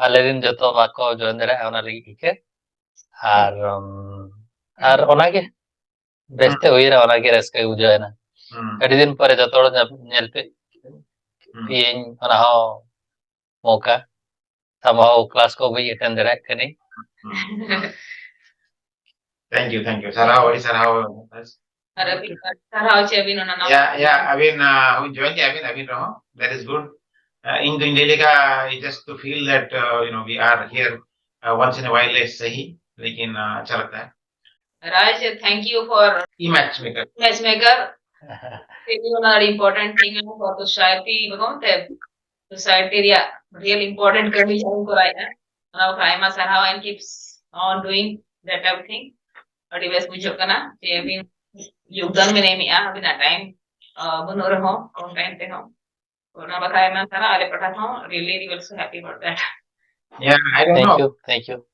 आले दिन जतो बाको join दरे आना लगी के और ओनागे बेस्ते हुई रहा ओनागे रस्के उजाय ना अड़ी दिन पर जतो नेल पे पियन ओना हो मौका somehow class को भी attend दरे कनी Thank you. Sarah, what is Sarah? Yeah, who joined Avin Raho. That is good. In India, just to feel that, we are here once in a while is sahi. Lekin अच्छा लगता है. Raj, thank you for matchmaker. It's an important thing for society. Society, yeah, real important condition for I. Now, Prima Sarah and keeps on doing that everything. But it was mucho kana. I mean, you've done many mia with a time. Bunur ho, on time te ho. Now, but I am Sarah. I pata ho. Really, really so happy about that. Yeah, I don't know. Thank you.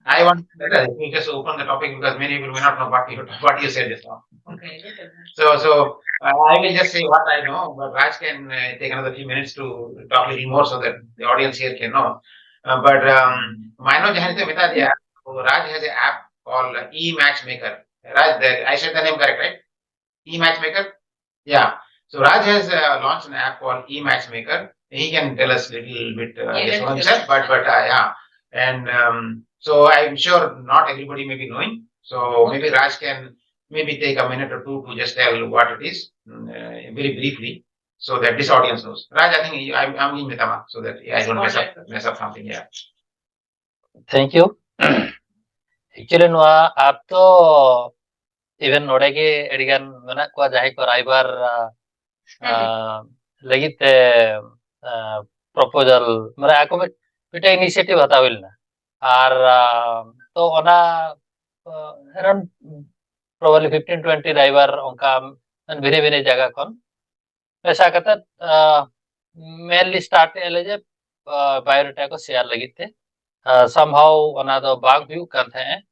I want let me just open the topic because many people may not know what you said just now. Okay. So I will just say what I know, but Raj can take another few minutes to talk a little more so that the audience here can know. But Maino Jahanite Mita diya, Raj has an app called e-matchmaker. Raj, I said the name correct, right? E-matchmaker? Yeah. So Raj has launched an app called e-matchmaker. He can tell us a little bit himself, but yeah. And so I'm sure not everybody may be knowing. So maybe Raj can maybe take a minute or two to just tell what it is very briefly so that this audience knows. Raj, I think I'm in Mitama so that I don't mess up something. Yeah. Thank you. Actually, no, आप तो even नोड़ेगे एडिगन मना को जाहे को राइबार लगी ते proposal मरे आको में पिटे initiative आता हुई ना और तो ओना around probably 15-20 driver उनका भिने जगह कौन ऐसा कहता mainly start एलेजे biodata को share लगी थे somehow ओना तो बाग view करते हैं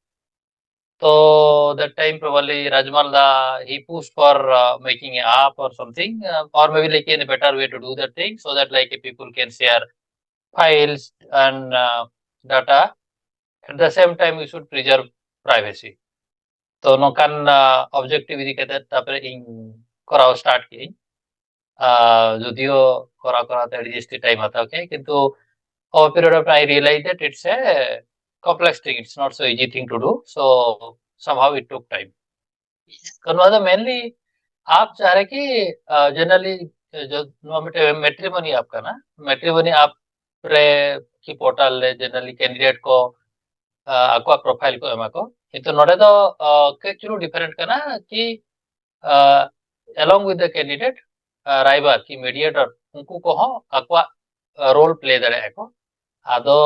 so that time probably Rajmal he pushed for making an app or something or maybe like in a better way to do that thing so that like people can share files and data. At the same time we should preserve privacy. So no can objective कहते तापर इन कराओ start की जुदियो करा तो register time आता okay किंतु over period of time I realized that it's a complex thing. It's not so easy thing to do. So somehow it took time. So mainly आप चाह रहे कि generally जो matrimony आपका ना matrimony आप रे की portal ले generally candidate को आपका profile को एमा को इतो नोड़े तो केचुलो different करना कि along with the candidate राइबर की mediator उनको को हो आपका role play दरे एको आदो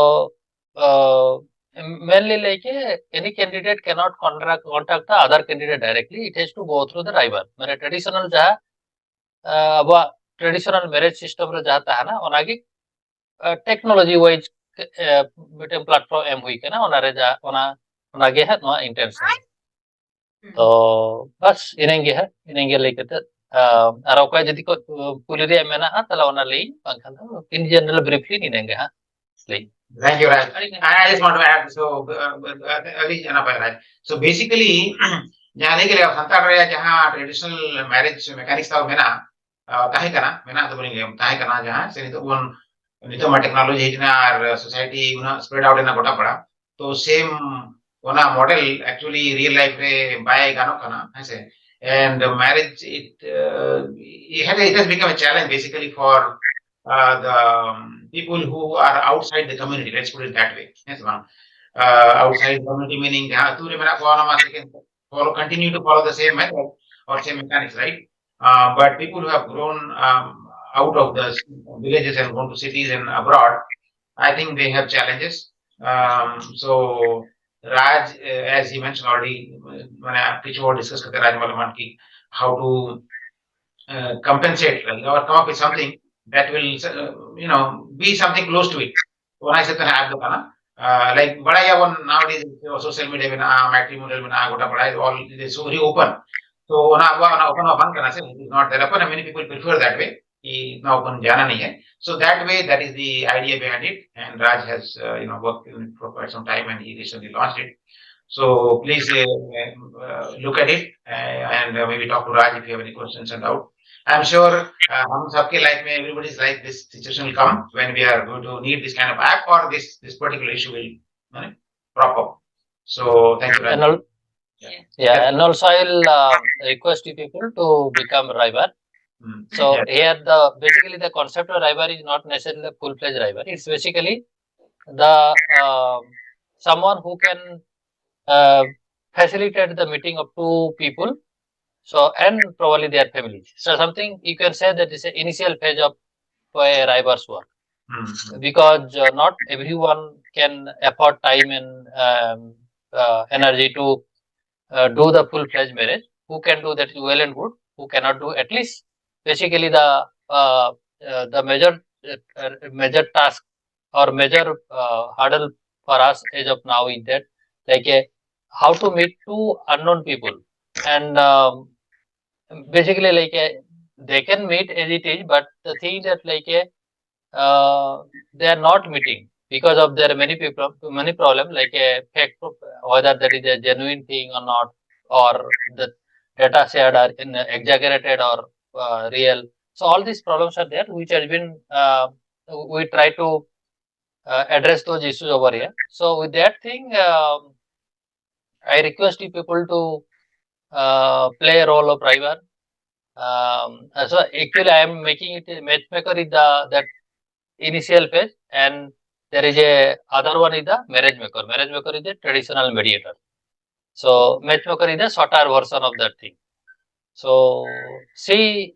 mainly like any candidate cannot contact the other candidate directly. It has to go through the rival. मेरे traditional जहाँ अब traditional marriage system रे जाता है ना उनागी technology wise बेटे platform एम हुई के ना उनारे जा उनागे है ना intention. तो बस इनेंगे लेके तो आरोपा यदि को पुलिस में ना तला उना ले पंखा तो in general briefly इनेंगे हाँ ले. Thank you, Raj. I just want to add, so basically, जाने के लिए संताल रहे जहाँ traditional marriage mechanics था मेना ताहे करना मेना तो बोलेंगे ताहे करना जहाँ से नहीं तो technology इतना और society उन्हें spread out इतना गोटा पड़ा तो same उन्हें model actually real life रे बाय गानों करना ऐसे and marriage it has become a challenge basically for the people who are outside the community, let's put it that way. Yes, outside the community meaning continue to follow the same method or same mechanics, right? But people who have grown out of the villages and gone to cities and abroad, I think they have challenges. So Raj, as he mentioned already, when I discussed with Raj Malaman how to compensate or come up with something that will, be something close to it. When I said that like बड़ा या one nowadays social media में ना matrimonial में ना गोटा बड़ा all is so very open. So ना open open करना से it is not there. But many people prefer that way. कि ना open जाना नहीं है. So that way, that is the idea behind it. And Raj has worked in it for quite some time, and he recently launched it. So please look at it and maybe talk to Raj if you have any questions and doubt. I'm sure हम सबके life में everybody's life this situation will come when we are going to need this kind of app or this particular issue will crop up. So thank you, Raj. And and also I'll request you people to become driver. So here basically the concept of driver is not necessarily a full-fledged driver. It's basically the someone who can facilitate the meeting of two people. So and probably their families. So something you can say that is an initial phase of a driver's work. Because not everyone can afford time and energy to do the full-fledged marriage. Who can do that well and good. Who cannot do at least basically the major task or major hurdle for us as of now is that like how to meet two unknown people and basically like they can meet as it is, but the thing that like they are not meeting because of their many problems like a fake whether that is a genuine thing or not, or the data shared are exaggerated or real. So all these problems are there, which has been we try to address those issues over here. So with that thing, I request you people to play a role of driver. So actually, I am making it a matchmaker is that initial phase, and there is a other one is the marriage maker. Marriage maker is a traditional mediator. So matchmaker is a shorter version of that thing. So see,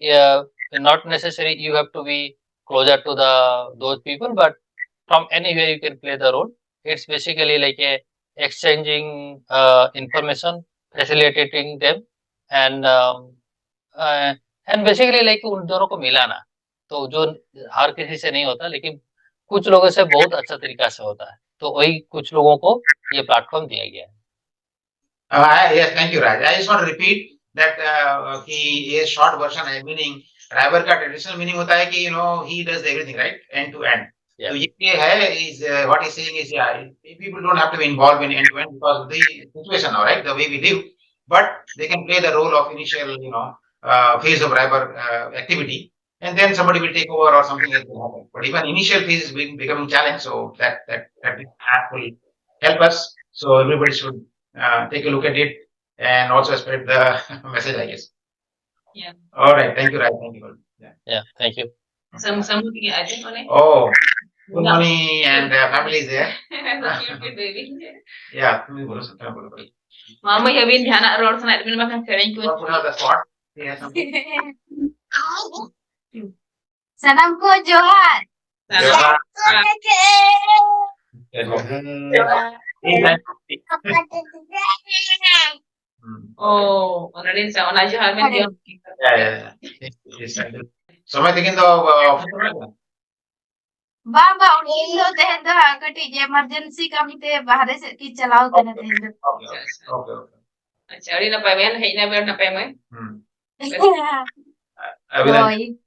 not necessarily you have to be closer to those people, but from anywhere you can play the role. It's basically like a exchanging information, facilitating them, and basically like उन दोनों को मिलाना. तो जो हर किसी से नहीं होता, लेकिन कुछ लोगों से बहुत अच्छा तरीका से होता है. तो वही कुछ लोगों को ये प्लेटफॉर्म दिया गया है. Yes, thank you, Raj. I just want to repeat that कि ये short version है, meaning driver का traditional meaning होता है कि he does everything right end to end. So ये है is what he's saying is people don't have to be involved in end to end because of the situation now, right? The way we live, but they can play the role of initial phase of driver activity, and then somebody will take over or something else will happen. But even initial phase is becoming challenge, so that app will help us. So everybody should take a look at it and also spread the message, I guess. Yeah. All right. Thank you, Raj. Thank you. Yeah. Thank you. Somebody I think on it. Oh, good morning and family is there. Cute baby. Yeah. Mama, Mama have been Jana road and admin makan kering ko. put out the spot. Yeah, something. Salam ko Johar. Johar. Oh, already sa ona Johar men dia. Yeah. Somai tingin to office में बाबा उन्हीं लो तहन तो कटी जे emergency कमी ते बाहर से की चलाओ तने तहन Okay. अच्छा अड़ी ना पाए मैं है ना बेर ना पाए मैं. Oy.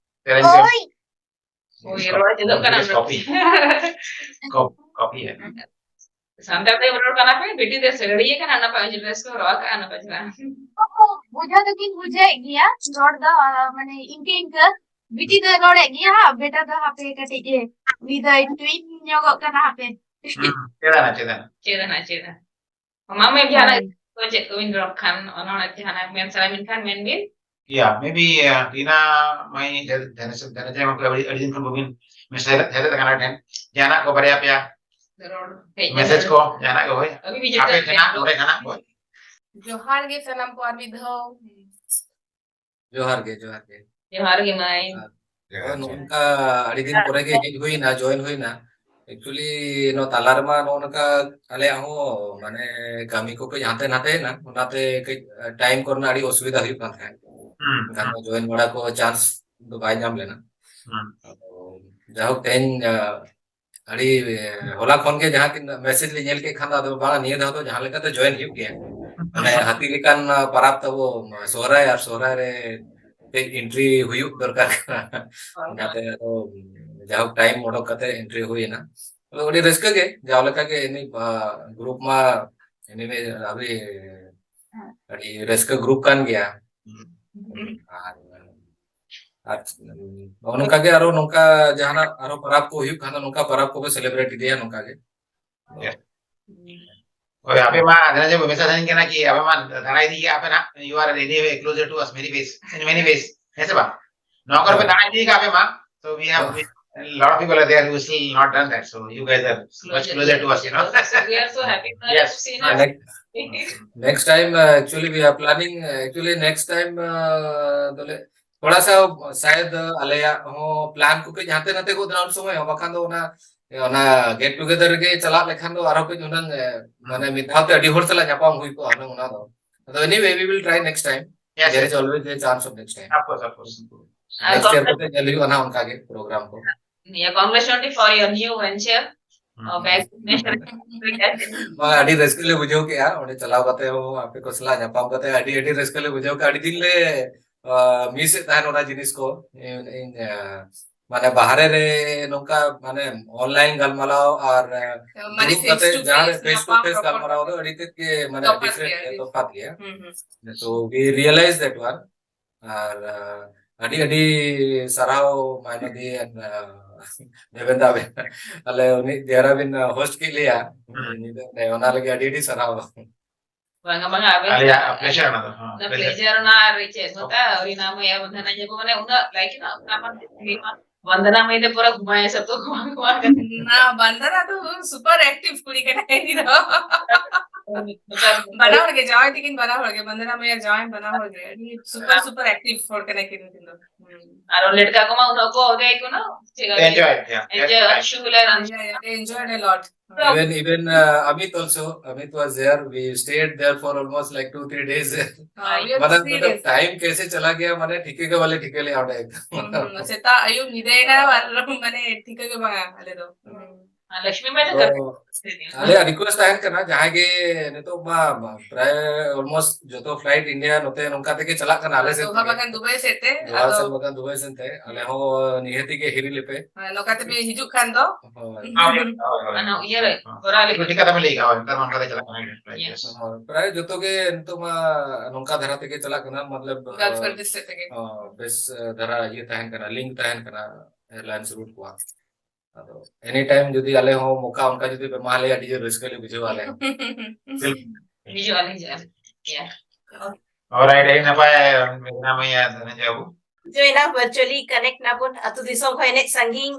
Oy road itu kan Copy है. Santal ते road kan apa? Beti दे सगड़ी kan anak पाए dress को road का anak पाए. बुझा तो कि बुझे गया रोड दा माने इनके इनके बिटी दा रोड गया बेटा दा हापे कटी जे विदा ट्विन ᱧᱚᱜᱚᱜ ᱠᱟᱱᱟ हापे. Ceda. Mama में जाना तो चेक को drop kan ona जाना men salamin kan men bin. Yeah, maybe Tina mai dana jam ko adin kan bugin message hele takana ten jana ko barya pya message ko jana ko hoy ape jana ore jana ko Johar ge salam ko arbi dho. जोहार के Johar ge mai. नोनका अड़ी दिन पोरे के hedge हुईना join हुईना actually no तालार मा नोनका आले हो माने कामी को पे हाते नाते ना उनाते टाइम करना अड़ी असुविधा हुई पाता है. गाना जॉइन बड़ा को चांस तो बाय नाम लेना. जाहो तेन ᱟᱹᱰᱤ ᱦᱚᱞᱟ ᱠᱷᱚᱱ ᱜᱮ ᱡᱟᱦᱟᱸ ᱛᱤᱱᱟᱹᱜ ᱢᱮᱥᱮᱡ ᱞᱤᱧ ᱧᱮᱞ ᱠᱮᱫ ᱠᱷᱟᱱ ᱫᱚ ᱟᱫᱚ ᱵᱟᱝ ᱱᱤᱭᱟᱹ ᱫᱷᱟᱣ ᱫᱚ ᱡᱟᱦᱟᱸ ᱞᱮᱠᱟᱛᱮ ᱡᱚᱭᱮᱱ ᱦᱩᱭᱩᱜ ᱜᱮᱭᱟ ᱢᱟᱱᱮ ᱦᱟᱹᱛᱤ ᱞᱮᱠᱟᱱ ᱯᱟᱨᱟᱵᱽ ᱛᱟᱵᱚ ᱥᱚᱦᱨᱟᱭ ᱟᱨ ᱥᱚᱦᱨᱟᱭ ᱨᱮ एंट्री हुई दरकार ओनाते तो जाहो टाइम ओडक कते एंट्री हुईना तो ओडी रस्क के जाव लेका के एनी ग्रुप मा एनी में अभी अडी रस्क ग्रुप कान गया आर नोंका के आरो नोंका जहाना आरो परब को हुई खाना नोंका परब को सेलिब्रेट दिया नोंका के ओए अबे मा अदना जे मेसेज आइन केना कि अबे मा धनाई दी आपे ना you are anyway closer to us many ways in many ways ऐसे बा नौकर पे धनाई दी का अबे मा so we have a lot of people are there who still not done that so you guys are much closer to us you know We are so happy that yes you've seen us. next time actually we are planning actually next time dole थोड़ा सा शायद आलेया हो plan को के जानते नते को दरान समय हो बखान दो ना गेट टुगेदर के चला लेखान दो आरो पे जुनन माने मिथाते अडी होर चला जापाम हुई को आना उना दो तो anyway we will try next time yes there is always a chance of next time of course next year को जल्दी बना उनका के प्रोग्राम को Yeah, congratulations for your new venture. Back अडी रिस्क ले बुझो के यार ओडे चलाव कते हो आपे को सला जापाम कते अडी रिस्क ले बुझो के अडी दिन ले मिस तान ओना जिनिस को इन माने बाहरे रे नोका माने ऑनलाइन गलमलाओ और माने ग्रुप कते जहां फेस टू फेस proper गलमलाओ तो अडी के माने तफात डिफरेंट गया, तो फात गया तो वी रियलाइज दैट वन और अडी सराव माने दी एंड देवेंदा बे अले उनी देरा बिन होस्ट के लिया ने ओना लगे अडी सराव bangga bangga alia pleasure na the pleasure na riches mata ori nama ya bandhana je ko mane una like na apa bandhana mai de pura घुमाए सब तो घुमा ना बंदना तो सुपर एक्टिव कुड़ी के नहीं दो बना हो गए जॉइन लेकिन बना हो गए बंदना में जॉइन बना हो गए super super active for connecting with aro ledka ko ma uno ko hoga ko na enjoy enjoy shule they enjoyed a lot even Amit also Amit was there we stayed there for almost like 2-3 days मतलब time कैसे चला गया माने ठीके के वाले ठीके ले आउट एकदम सेता अयु निदेना वाला माने ठीके के बगा आले दो लक्ष्मी में तो कर अरे रिक्वेस्ट आयन करना जहां के ने तो प्राय ऑलमोस्ट जो तो फ्लाइट इंडिया नोते नोका ते के चला करना आले से तो बगन दुबई से थे तो बगन दुबई से थे अले हो निहति के हिरी लिपे नोका ते में हिजु खान दो ana yere orale ठीक है तब लेगा और कर हम चला करना प्राय जो तो के तो नोका धरा ते के चला करना मतलब गल्फ सर्विस से थे बस धरा ये तहन करना लिंक तहन करना एयरलाइंस रूट को तो एनी टाइम जदी आले हो मौका उनका जदी बेमाले अडी रिस्क ले बुझे वाले visual ya और राइट है ना पाए मेरा मैं याद है जाऊ जो इना वर्चुअली कनेक्ट ना पुन अतु दिसो खने संगिंग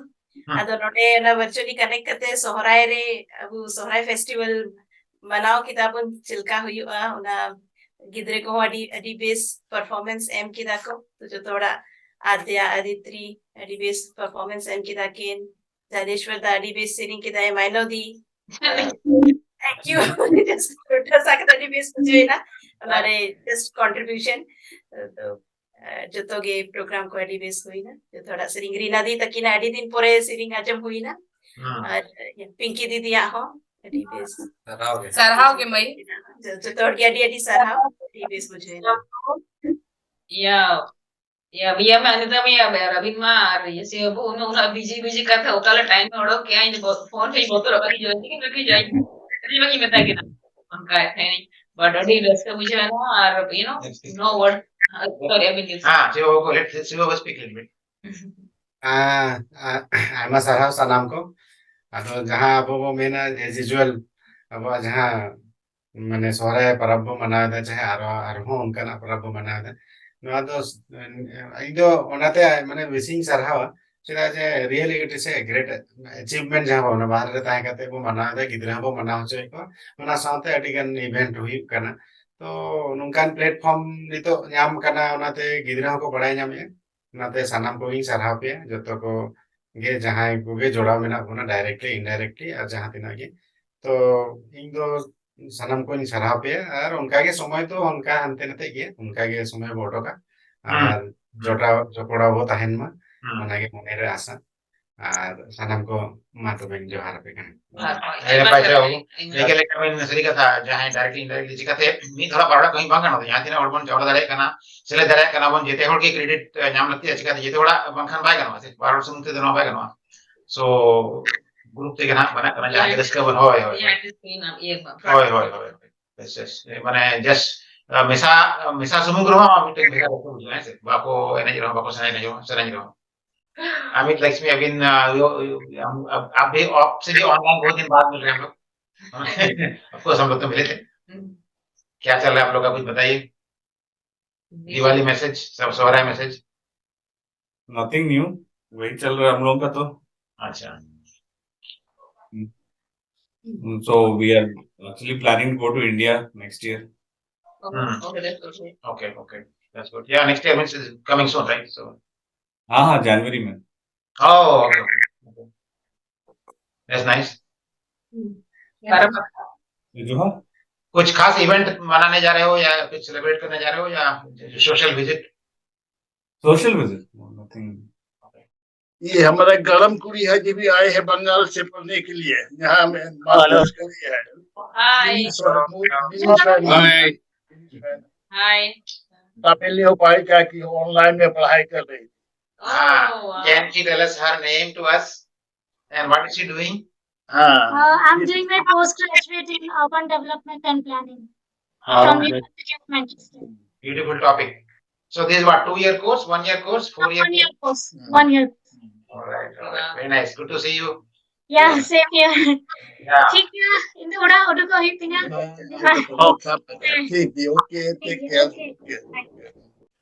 अदो नोटे ना वर्चुअली कनेक्ट करते सोहराय रे अब सोहराय फेस्टिवल मनाओ किताबन चिलका हुआ उना गिदरे को अडी बेस परफॉर्मेंस एम किदा को तो जो थोड़ा आद्या आदित्री अडी बेस परफॉर्मेंस एम किदा केन जादेश्वर दा अडी बेस सिंगिंग किदा माइनो दी थैंक यू जस्ट छोटा सा अडी बेस जो है ना हमारे जस्ट कंट्रीब्यूशन तो जो तो गे प्रोग्राम को अडी बेस हुई ना जो थोड़ा सिंगिंग रीना दी तकिना अडी दिन पूरे सिंगिंग आजम हुई ना और पिंकी दीदी हो अडी बेस सरहाव के मई जो तोड़ के अडी सरहाव अडी बेस मुझे ya biya ma anita mi ya rabin ma ya se bu no una busy kata okala time odo kya in phone pe boto rakhi jo ki jai ni ma ki meta ki na unka hai but adi rest mujhe na or know what sorry I mean so let's speak a little bit Aima साराव सानाम को अदो जहां अब वो मेना as usual अब जहां माने सोहराय परब मनावे चाहे आरो उनका परब मनावे नवा दो इदो ओनाते माने विशिंग सरहावा चेदा जे really it is a great achievement जहां होना बाहर रे ताहे कते को मनावे गिदरा को मनाव होय को ओना साथे अटिगन इवेंट हुई करना तो नुनकान प्लेटफॉर्म नितो ᱧᱟᱢ करना ओनाते गिदरा को बड़ाय ᱧᱟᱢे ओनाते सानाम को ᱤᱧ ᱥᱟᱨᱦᱟᱣ ᱯᱮᱭᱟ जतो को गे जहां को गे जोड़ाव मेना कोना डायरेक्टली इनडायरेक्टली और जहां तिना गे तो इन दो सानाम को इन सराह पे और उनका के समय तो उनका हंते नते गे उनका के समय बोटो का और जोटा जोड़ा वो तहन मा मना के मने रे आशा ᱟᱨ ᱥᱟᱱᱟᱢ ᱠᱚ ᱢᱟ ᱛᱚᱵᱮ ᱡᱚᱦᱟᱨ ᱟᱯᱮ ᱠᱟᱱᱟ ᱱᱟᱯᱟᱭ ᱛᱮ ᱵᱟᱵᱩ ᱞᱟᱹᱭ ᱠᱮᱫ ᱞᱮᱠᱟ ᱵᱤᱱ ᱥᱟᱹᱨᱤ ᱠᱟᱛᱷᱟ ᱡᱟᱦᱟᱸᱭ ᱰᱟᱭᱨᱮᱠᱴᱞᱤ ᱤᱱᱰᱟᱭᱨᱮᱠᱴᱞᱤ ᱪᱤᱠᱟᱹᱛᱮ ᱢᱤᱫ ᱦᱚᱲᱟᱜ ᱯᱟᱣᱲᱟ ᱠᱟᱹᱢᱤ ᱵᱟᱝ ᱜᱟᱱᱚᱜᱼᱟ ᱡᱟᱦᱟᱸ ᱛᱤᱱᱟᱹᱜ ᱦᱚᱲ ᱵᱚᱱ ᱡᱚᱲ ᱫᱟᱲᱮᱭᱟᱜ ᱠᱟᱱᱟ ᱥᱮᱞᱮᱫ ᱫᱟᱲᱮᱭᱟᱜ ᱠᱟᱱᱟ ᱵᱚᱱ ᱡᱮᱛᱮ ᱦᱚᱲ ᱜᱮ ᱠᱨᱮᱰᱤᱴ ᱧᱟᱢ ᱞᱟᱹᱠᱛᱤᱜᱼᱟ ᱪᱤᱠᱟᱹᱛᱮ ᱡᱮᱛᱮ ᱦᱚᱲᱟᱜ ᱵᱟᱝᱠᱷᱟᱱ ᱵᱟᱭ ᱜᱟᱱᱚᱜᱼᱟ ᱥᱮ ᱵᱟᱨ ᱦᱚᱲ ᱥᱩᱢᱩᱝ ᱛᱮᱫᱚ ᱱᱚᱣᱟ ᱵᱟᱭ ᱜᱟᱱᱚᱜᱼᱟ ᱥᱳ ᱜᱨᱩᱯ ᱛᱮᱜᱮ ᱱᱟᱦᱟᱜ ᱵᱟᱱᱟᱜ ᱠᱟᱱᱟ ᱡᱟᱦᱟᱸ ᱜᱮ ᱨᱟᱹᱥᱠᱟᱹ ᱵᱚᱱ ᱦᱳᱭ ᱦᱳᱭ ᱦᱳᱭ ᱦᱳᱭ ᱦᱳᱭ বেশ বেশ মানে জাস্ট মেশা মেশা সুমুং রহম মিটেন ভেগা রকম বুঝলো হ্যাঁ বাকো এনার্জি রহম বাকো সেনাই রহম अमित लक्ष्मी अभी अभी आपसे भी ऑनलाइन बहुत दिन बाद मिल रहे हैं हम लोग ऑफकोर्स हम लोग तो मिले थे क्या चल रहा है आप लोग का कुछ बताइए दिवाली मैसेज सब सोहराय मैसेज नथिंग न्यू वही चल रहा है हम लोगों का तो अच्छा so we are actually planning to go to India next year. Okay, that's good. Yeah, next year means is coming soon, right? So हाँ जनवरी में oh okay. That's nice. जो है कुछ खास इवेंट मनाने जा रहे हो या कुछ सेलिब्रेट करने जा रहे हो या सोशल विजिट nothing. ये हमारा गरम कुड़ी है जी भी आए हैं बंगाल से पढ़ने के लिए यहाँ में मास्टर्स करी है Hi. तमिल नहीं हो पाई क्या कि ऑनलाइन में पढ़ाई कर रही Can she tell us her name to us and what is she doing? I'm doing my postgraduate in urban development and planning from the University of Manchester. Beautiful topic. So this is what 2-year course, 1-year course, 4-year 1 year course. 1 year. All right. Very nice. Good to see you. Yeah, same here. Yeah. ठीक है इन थोड़ा order को ही पिना ठीक है okay take care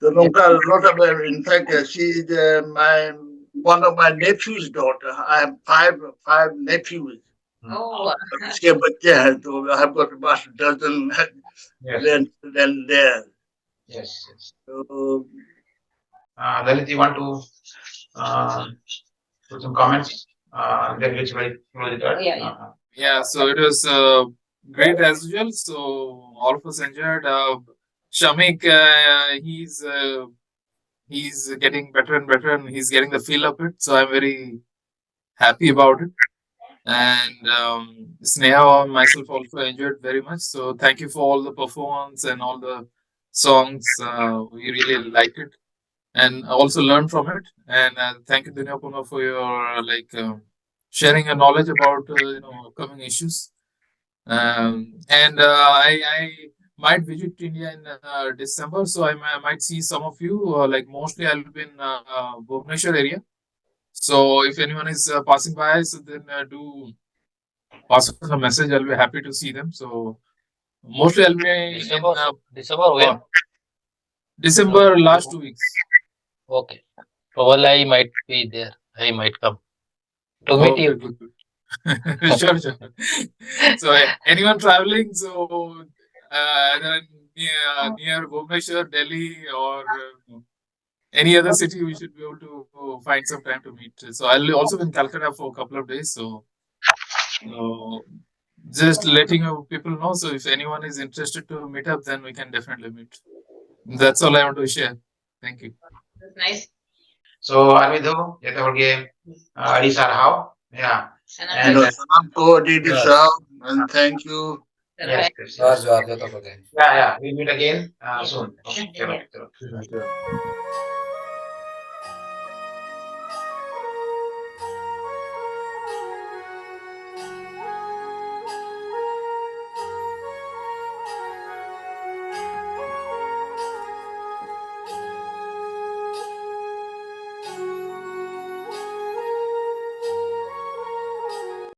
so lot of in fact she is one of my nephew's daughter. I have five nephews. उसके बच्चे हैं तो I have got about a dozen then there. Yes. So Lalit, you want to put some comments? Then which will close it out. Yeah, so it was great as usual. So all of us enjoyed. Shamik, he's getting better and better, and he's getting the feel of it. So I'm very happy about it. And Sneha and myself also enjoyed very much. So thank you for all the performance and all the songs. We really liked it and also learned from it. And thank you, Dunyapuna, for your sharing your knowledge about upcoming issues. And I might visit India in December, so I might see some of you. Mostly I'll be in Bhubaneswar area. So if anyone is passing by, so then do pass on a message. I'll be happy to see them. So mostly I'll be December when? December last 2 weeks. Okay. Probably I might be there. I might come to meet you. Good. Sure. So anyone traveling, so near Bhubaneswar, Delhi, or any other city, we should be able to find some time to meet. So I'll also be in Calcutta for a couple of days. So just letting people know. So if anyone is interested to meet up, then we can definitely meet. That's all I want to share. Thank you. That's nice. So Arvido, jete holge Adi Sarhao. Yeah. And Sanamko did this out and thank you. Yes. जोहार जोहार जो तो Yeah. We'll meet again soon. Okay.